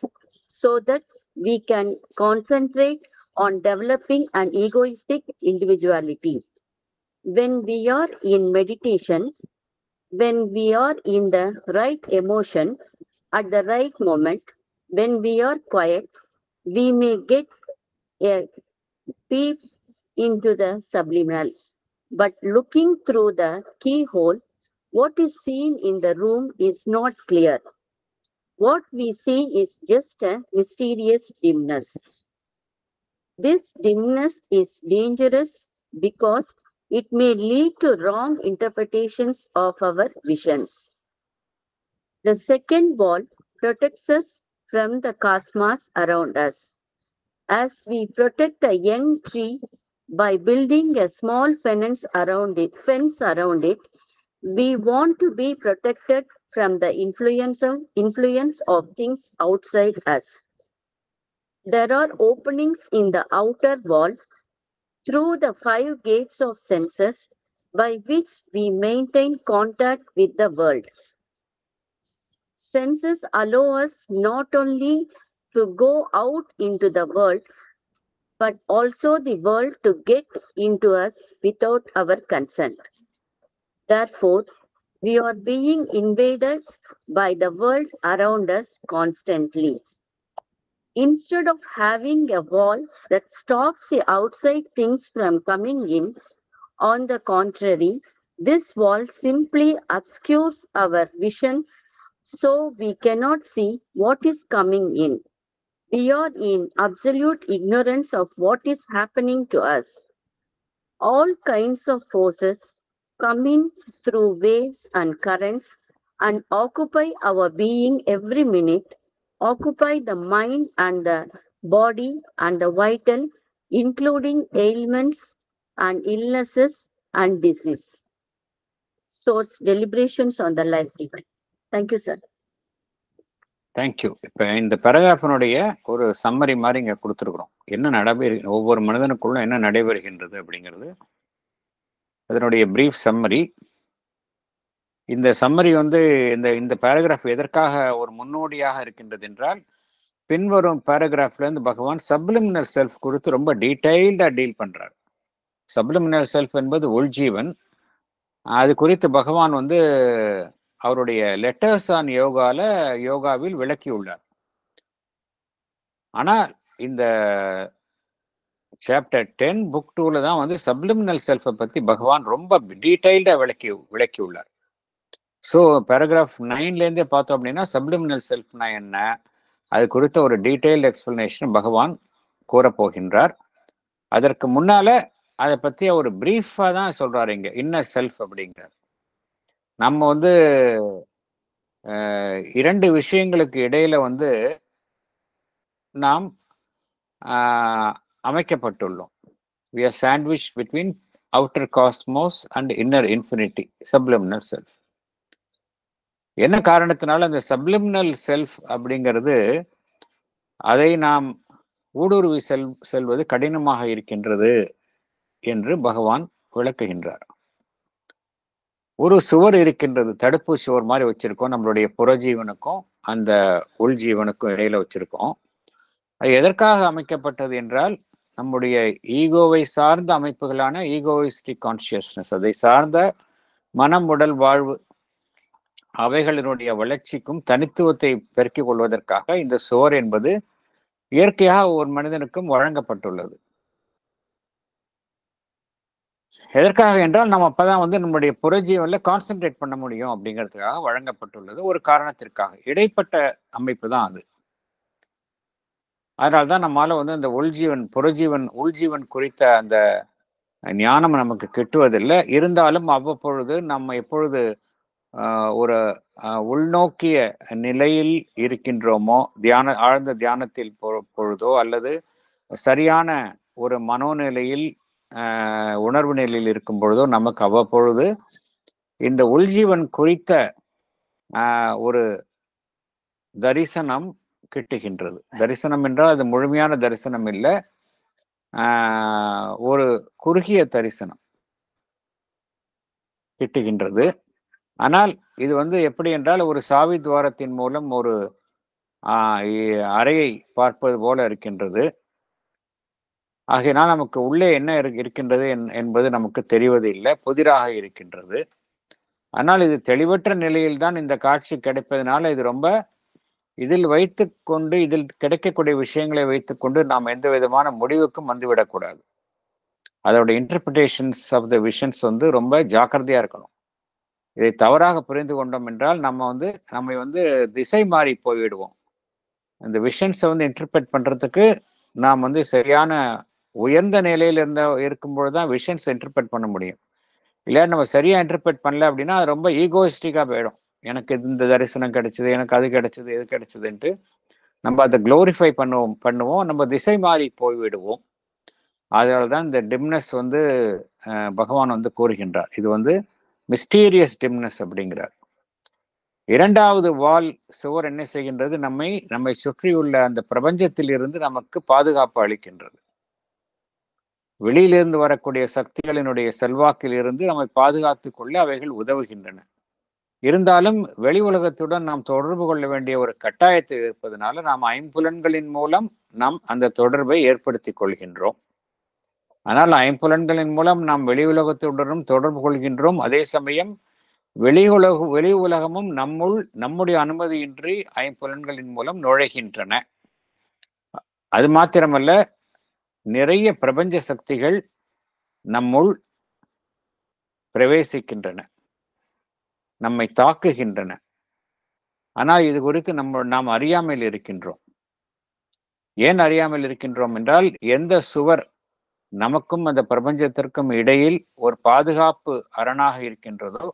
so that we can concentrate on developing an egoistic individuality. When we are in meditation, when we are in the right emotion at the right moment, when we are quiet, we may get a peep into the subliminal. But looking through the keyhole, what is seen in the room is not clear. What we see is just a mysterious dimness. This dimness is dangerous because it may lead to wrong interpretations of our visions. The second wall protects us from the cosmos around us. As we protect a young tree by building a small fence around it, we want to be protected from the influence of things outside us. There are openings in the outer wall through the 5 gates of senses by which we maintain contact with the world. Senses allow us not only to go out into the world, but also the world to get into us without our consent. Therefore, we are being invaded by the world around us constantly. Instead of having a wall that stops the outside things from coming in, on the contrary, this wall simply obscures our vision so we cannot see what is coming in. We are in absolute ignorance of what is happening to us. All kinds of forces come in through waves and currents and occupy our being every minute, occupy the mind and the body and the vital, including ailments and illnesses and disease. Source deliberations on the life given. Thank you, sir. Thank you. இப்போ இந்த பேராகிராஃபினுடைய ஒரு summary மாதிரி இங்கே கொடுத்துருக்குறோம். என்ன ஒவ்வொரு மனிதனுக்குள்ள என்ன நடைபெறுகின்றது அப்படிங்கிறது அதனுடைய பிரீஃப் சம்மரி. இந்த சம்மரி இந்த பேராகிராஃப் எதற்காக ஒரு முன்னோடியாக இருக்கின்றது என்றால், பின்வரும் பேராகிராஃப்ல இருந்து பகவான் சப்ளிமினல் செல்ஃப் கொடுத்து ரொம்ப டீடைல்டா டீல் பண்றார். சப்ளிமினல் செல்ஃப் என்பது உள்ஜீவன். அது குறித்து பகவான் அவருடைய லெட்டர்ஸ் ஆன் யோகாவில் விளக்கியுள்ளார். ஆனால் இந்த சாப்டர் 10 புக் 2ல தான் சப்ளிமினல் செல்ஃபை பத்தி பகவான் ரொம்ப டீடைல்டா விளக்கியுள்ளார். ஸோ பேராகிராஃப் 9லேருந்தே பார்த்தோம் அப்படின்னா சப்ளிமினல் செல்ஃப்னா என்ன, அது குறித்த ஒரு டீடைல்டு எக்ஸ்பிளனேஷன் பகவான் கூறப்போகின்றார். அதற்கு முன்னால அதை பற்றிய ஒரு பிரீஃபாக தான் சொல்றாரு இங்க, இன்னர் செல்ஃப் அப்படிங்கிறார். நம்ம வந்து இரண்டு விஷயங்களுக்கு இடையில வந்து நாம் அமைக்கப்பட்டுள்ளோம். We are sandwiched between outer cosmos and inner infinity, subliminal self. என்ன காரணத்தினால அந்த சப்லிமினல் செல்ஃப் அப்படிங்கிறது, அதை நாம் ஊடுருவி செல்வது கடினமாக இருக்கின்றது என்று பகவான் விளக்குகின்றார். ஒரு சுவர் இருக்கின்றது, தடுப்பு சுவர் மாதிரி வச்சிருக்கோம், நம்மளுடைய புறஜீவனுக்கும் அந்த உள் ஜீவனுக்கும் இடையில வச்சிருக்கோம். அது எதற்காக அமைக்கப்பட்டது என்றால், நம்முடைய ஈகோவை சார்ந்த அமைப்புகளான ஈகோயிஸ்டிக் கான்சியஸ்னஸ், அதை சார்ந்த மனம், உடல், வாழ்வு, அவைகளினுடைய வளர்ச்சிக்கும் தனித்துவத்தை பெருக்கிக் கொள்வதற்காக இந்த சுவர் என்பது இயற்கையாக ஒரு மனிதனுக்கும் வழங்கப்பட்டுள்ளது. எதற்காக என்றால், நம்ம அப்பதான் வந்து நம்முடைய புறஜீவன்ல கான்சென்ட்ரேட் பண்ண முடியும் அப்படிங்கிறதுக்காக வழங்கப்பட்டுள்ளது. ஒரு காரணத்திற்காக இடைப்பட்ட அமைப்பு தான் அது. அதனால்தான் நம்மால வந்து அந்த உள்ஜீவன் குறித்த அந்த ஞானம் நமக்கு கிட்டுவதில்லை. இருந்தாலும் அவ்வப்பொழுது நம்ம எப்பொழுது ஒரு உள்நோக்கிய நிலையில் இருக்கின்றோமோ, ஆழ்ந்த தியானத்தில் பொழுதோ அல்லது சரியான ஒரு மனோநிலையில் உணர்வு நிலையில் இருக்கும் பொழுதோ நமக்கு அவ்வப்பொழுது இந்த உள்ஜீவன் குறித்த ஒரு தரிசனம் கிட்டுகின்றது. தரிசனம் என்றால் அது முழுமையான தரிசனம் இல்லை, ஒரு குறுகிய தரிசனம் கிட்டுகின்றது. ஆனால் இது வந்து எப்படி என்றால், ஒரு சாவி துவாரத்தின் மூலம் ஒரு அறையை பார்ப்பது போல இருக்கின்றது. ஆகையினால் நமக்கு உள்ளே என்ன இருக்கின்றது என்பது நமக்கு தெரிவது இல்லை, புதிராக இருக்கின்றது. ஆனால் இது தெளிவற்ற நிலையில்தான் இந்த காட்சி கிடைப்பதனால இது ரொம்ப இதில் வைத்துக்கொண்டு, இதில் கிடைக்கக்கூடிய விஷயங்களை வைத்துக்கொண்டு நாம் எந்த விதமான முடிவுக்கும் வந்துவிடக்கூடாது. அதோட இன்டர்பிரிட்டேஷன்ஸ் ஆஃப் த விஷன்ஸ் வந்து ரொம்ப ஜாக்கிரதையா இருக்கணும். இதை தவறாக புரிந்து கொண்டோம் என்றால் நம்மை வந்து திசை மாறி போய்விடுவோம். இந்த விஷன்ஸை வந்து இன்டர்பிரேட் பண்றதுக்கு நாம் வந்து சரியான உயர்ந்த நிலையில் இருக்கும்பொழுதுதான் விஷன்ஸ் இன்டர்பிரேட் பண்ண முடியும். இல்லையா நம்ம சரியா இன்டர்பிரேட் பண்ணல அப்படின்னா அது ரொம்ப ஈகோயிஸ்டிக்கா போயிடும். எனக்கு இந்த தரிசனம் கிடைச்சது, எனக்கு அது கிடைச்சது, இது கிடைச்சதுன்ட்டு நம்ம அதை குளோரிஃபை பண்ணுவோம், நம்ம திசை மாறி போய்விடுவோம். அதனால தான் இந்த டிம்னஸ் வந்து பகவான் வந்து கூறுகின்றார். இது வந்து மிஸ்டீரியஸ் டிம்னஸ் அப்படிங்கிறார். இரண்டாவது வால் சுவர் என்ன செய்கின்றது? நம்மை சுற்றியுள்ள அந்த பிரபஞ்சத்தில் இருந்து நமக்கு பாதுகாப்பு அளிக்கின்றது. வெளியிலிருந்து வரக்கூடிய சக்திகளினுடைய செல்வாக்கில் இருந்து நம்மை பாதுகாத்துக் கொள்ள அவைகள் உதவுகின்றன. இருந்தாலும் வெளி உலகத்துடன் நாம் தொடர்பு கொள்ள வேண்டிய ஒரு கட்டாயத்தில் இருப்பதனால நாம் ஐம்புலன்களின் மூலம் நாம் அந்த தொடர்பை ஏற்படுத்திக் கொள்கின்றோம். ஆனால் ஐம்புலன்களின் மூலம் நாம் வெளி உலகத்துடனும் தொடர்பு கொள்கின்றோம். அதே சமயம் வெளி உலகமும் நம்முடைய அனுமதியின்றி ஐம்புலன்களின் மூலம் நுழைகின்றன. அது மாத்திரமல்ல, நிறைய பிரபஞ்ச சக்திகள் நம்முள் பிரவேசிக்கின்றன, நம்மை தாக்குகின்றன. ஆனால் இது குறித்து நாம் அறியாமல் இருக்கின்றோம். ஏன் அறியாமல் இருக்கின்றோம் என்றால், எந்த சுவர் நமக்கும் அந்த பிரபஞ்சத்திற்கும் இடையில் ஒரு பாதுகாப்பு அரணாக இருக்கின்றதோ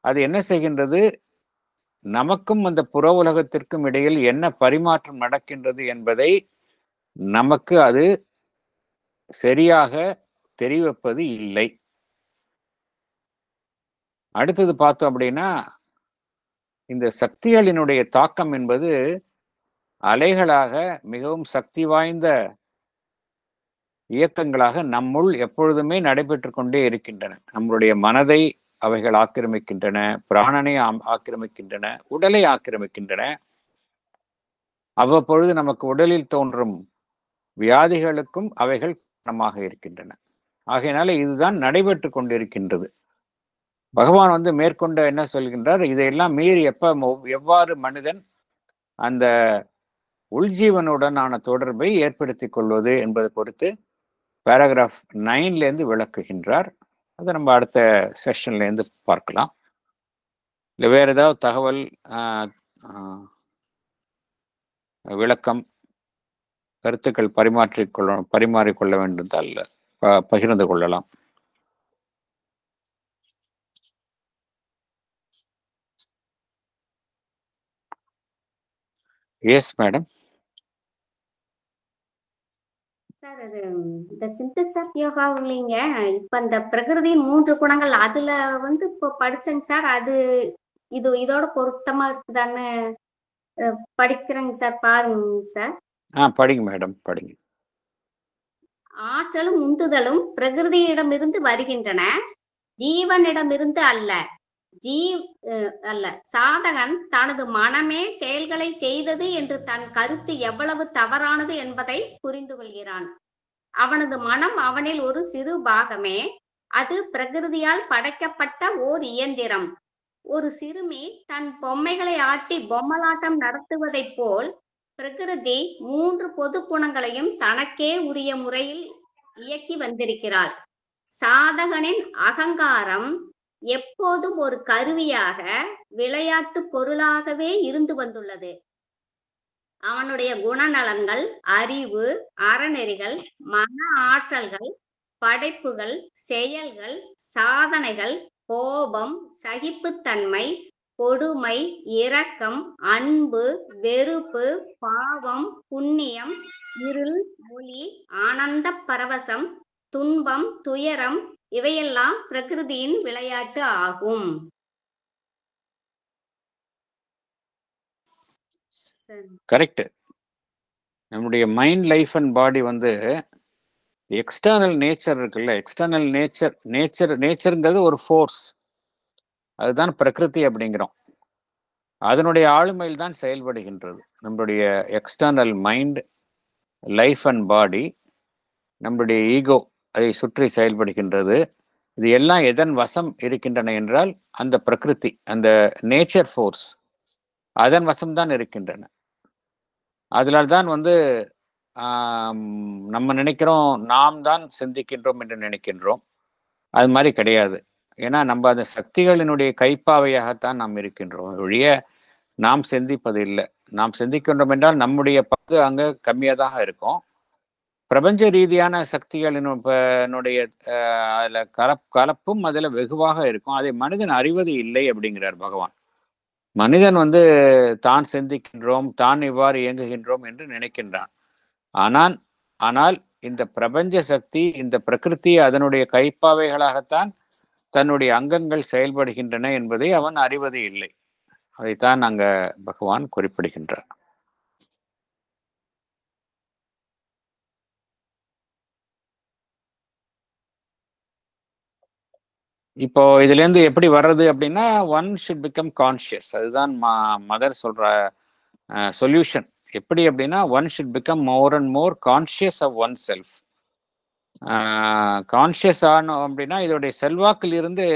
அது என்ன செய்கின்றது? நமக்கும் அந்த புற உலகத்திற்கும் இடையில் என்ன பரிமாற்றம் நடக்கின்றது என்பதை நமக்கு அது சரியாக தெரிவிப்பது இல்லை. அடுத்தது பார்த்தோம் அப்படின்னா, இந்த சக்திகளினுடைய தாக்கம் என்பது அலைகளாக மிகவும் சக்தி வாய்ந்த இயக்கங்களாக நம்முள் எப்பொழுதுமே நடைபெற்று கொண்டே இருக்கின்றன. நம்மளுடைய மனதை அவைகள் ஆக்கிரமிக்கின்றன, பிராணனை ஆக்கிரமிக்கின்றன, உடலை ஆக்கிரமிக்கின்றன. அவ்வப்பொழுது நமக்கு உடலில் தோன்றும் வியாதிகளுக்கும் அவைகள் காரணமாக இருக்கின்றன. ஆகையினால இதுதான் நடைபெற்று கொண்டிருக்கின்றது. பகவான் வந்து மேற்கொண்டு என்ன சொல்கின்றார்? இதையெல்லாம் மீறி எவ்வாறு மனிதன் அந்த உள்ஜீவனுடனான தொடர்பை ஏற்படுத்திக் கொள்வது என்பது பொறுத்து பேராகிராஃப் 9 விளக்குகின்றார். அதை நம்ம அடுத்த செஷன்ல இருந்து பார்க்கலாம். இல்லை வேற ஏதாவது தகவல், விளக்கம் கருத்துக்கள் பரிமாறிக்கொள்ள வேண்டும் அல்ல, பகிர்ந்து கொள்ளலாம். Yes madam. சார், அது இந்த சிந்தசிஸ் ஆஃப் யோகா இல்லைங்க, இப்ப இந்த பிரகிருதியின் 3 குணங்கள் அதுல இப்போ படிச்சேங்க சார். அது இதோட பொருத்தமா இருக்குதான்னு படிக்கிறேங்க சார். பாருங்க சார். படிங்க மேடம், படிங்க. ஆற்றலும் உந்துதலும் பிரகிருதியிடமிருந்து வருகின்றன, ஜீவனிடமிருந்து அல்ல. சாதகன் தனது மனமே செயல்களை செய்தது என்று தன் கருத்து எவ்வளவு தவறானது என்பதை புரிந்து கொள்கிறான். அவனது மனம் அவனில் ஒரு சிறு பாகமே. அது பிரகிருதியால் படைக்கப்பட்ட ஓர் இயந்திரம். ஒரு சிறுமி தன் பொம்மைகளை ஆட்டி பொம்மலாட்டம் நடத்துவதைப் போல் பிரகிருதி 3 பொது குணங்களையும் தனக்கே உரிய முறையில் இயக்கி வந்திருக்கிறாள். சாதகனின் அகங்காரம் எப்போதும் ஒரு கருவியாக, விளையாட்டு பொருளாகவே இருந்து வந்துள்ளது. அவனுடைய குணநலன்கள், அறிவு, அறநெறிகள், மன ஆற்றல்கள், படைப்புகள், செயல்கள், சாதனைகள், கோபம், சகிப்புத்தன்மை, கொடுமை, இரக்கம், அன்பு, வெறுப்பு, பாவம், புண்ணியம், இருள், ஒளி, ஆனந்த பரவசம், துன்பம், துயரம், இவையெல்லாம் பிரகிருதியின் விளையாட்டு ஆகும். கரெக்ட். நம்முடைய mind, life and body external nature இருக்குல்ல, எக்ஸ்டர்னல் நேச்சர்ங்கிறது ஒரு ஃபோர்ஸ், அதுதான் பிரகிருதி அப்படிங்கிறோம். அதனுடைய ஆளுமையில் தான் செயல்படுகின்றது நம்மளுடைய external mind, life and body. நம்முடைய ஈகோ அதை சுற்றி செயல்படுகின்றது. இது எல்லாம் எதன் வசம் இருக்கின்றன என்றால் அந்த பிரகிருதி, அந்த நேச்சர் ஃபோர்ஸ் அதன் வசம்தான் இருக்கின்றன. அதனால தான் நம்ம நினைக்கிறோம் நாம் தான் சிந்திக்கின்றோம் என்று நினைக்கின்றோம். அது மாதிரி கிடையாது. ஏன்னா நம்ம அந்த சக்திகளினுடைய கைப்பாவையாகத்தான் நாம் இருக்கின்றோம் ஒழிய நாம் சிந்திப்பது இல்லை. நாம் சிந்திக்கின்றோம் என்றால் நம்முடைய பங்கு அங்கே கம்மியாக தான் இருக்கும். பிரபஞ்ச ரீதியான சக்திகளினுடைய அதில் கலப்பும் அதில் வெகுவாக இருக்கும். அதை மனிதன் அறிவது இல்லை அப்படிங்கிறார் பகவான். மனிதன் தான் சிந்திக்கின்றோம், தான் இவ்வாறு இயங்குகின்றோம் என்று நினைக்கின்றான். ஆனால் இந்த பிரபஞ்ச சக்தி, இந்த பிரகிருதி அதனுடைய கைப்பாவைகளாகத்தான் தன்னுடைய அங்கங்கள் செயல்படுகின்றன என்பதை அவன் அறிவது இல்லை. அதைத்தான் அங்க பகவான் குறிப்பிடுகின்றார். இப்போ இதுல இருந்து எப்படி வர்றது அப்படின்னா, ஒன் ஷுட் பிகம் கான்ஷியஸ். அதுதான் மதர் சொல்ற சொல்யூஷன். எப்படி அப்படின்னா, one should become more and more conscious of oneself. Conscious ஆனோம் அப்படின்னா இதோடைய செல்வாக்கில் இருந்து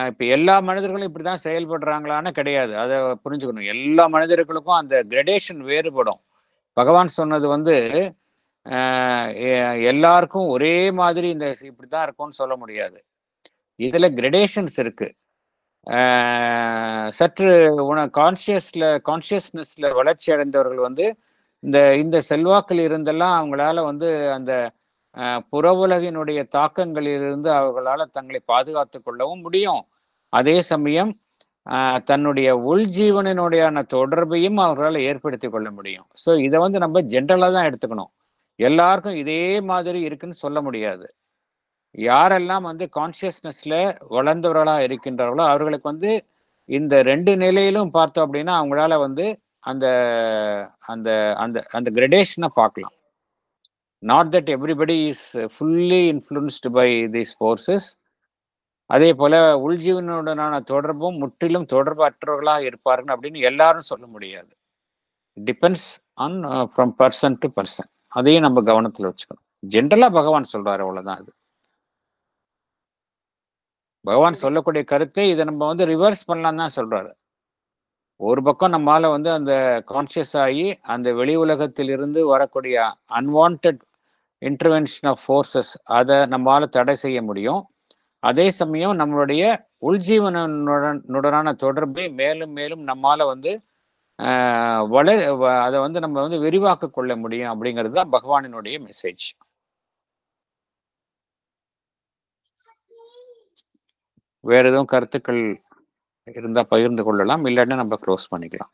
இப்போ எல்லா மனிதர்களும் இப்படிதான் செயல்படுறாங்களான்னு கிடையாது. அதை புரிஞ்சுக்கணும். எல்லா மனிதர்களுக்கும் அந்த கிரடேஷன் வேறுபடும். பகவான் சொன்னது எல்லாருக்கும் ஒரே மாதிரி இந்த இப்படிதான் இருக்கும்னு சொல்ல முடியாது. இதுல கிரடேஷன்ஸ் இருக்கு. சற்று கான்ஷியஸ்னஸ்ல வளர்ச்சி அடைந்தவர்கள் இந்த செல்வாக்கில் இருந்தெல்லாம் அவங்களால அந்த புற உலகினுடைய தாக்கங்களிலிருந்து அவர்களால் தங்களை பாதுகாத்து கொள்ளவும் முடியும். அதே சமயம் தன்னுடைய உள்ஜீவனினுடையான தொடர்பையும் அவர்களால் ஏற்படுத்தி கொள்ள முடியும். ஸோ இதை நம்ம ஜென்ரலாக தான் எடுத்துக்கணும். எல்லாருக்கும் இதே மாதிரி இருக்குன்னு சொல்ல முடியாது. யாரெல்லாம் கான்ஷியஸ்னஸ்ல வளர்ந்தவர்களாக இருக்கின்றார்களோ அவர்களுக்கு இந்த 2 நிலையிலும் பார்த்தோம் அப்படின்னா அவங்களால அந்த அந்த அந்த அந்த கிரடேஷனை பார்க்கலாம். Not that everybody is fully influenced by these forces. அதே போல உள்ஜீவனுடனான தொடர்பும் முற்றிலும் தொடர்பற்றவர்களாக இருப்பார்கள் அப்படின்னு எல்லாரும் சொல்ல முடியாது. Depends on from person to person. அதையும் நம்ம கவனத்தில் வச்சுக்கணும். ஜென்ரலா பகவான் சொல்றாரு, அவ்வளவுதான். அது பகவான் சொல்லக்கூடிய கருத்தை இதை நம்ம ரிவர்ஸ் பண்ணலாம் தான் சொல்றாரு. ஒரு பக்கம் நம்மால அந்த கான்சியஸ் ஆகி அந்த வெளி உலகத்தில் இருந்து வரக்கூடிய அன்வான்ட் இன்டர்வென்ஷன் ஆஃப் ஃபோர்ஸஸ் அதை நம்மளால தடை செய்ய முடியும். அதே சமயம் நம்மளுடைய உள்ஜீவனுடனான தொடர்பை மேலும் மேலும் நம்மால அதை வந்து நம்ம வந்து விரிவாக்க கொள்ள முடியும் அப்படிங்கிறது தான் பகவானினுடைய மெசேஜ். வேற எதுவும் கருத்துக்கள் இருந்தா பகிர்ந்து கொள்ளலாம், இல்லைன்னா நம்ம க்ளோஸ் பண்ணிக்கலாம்.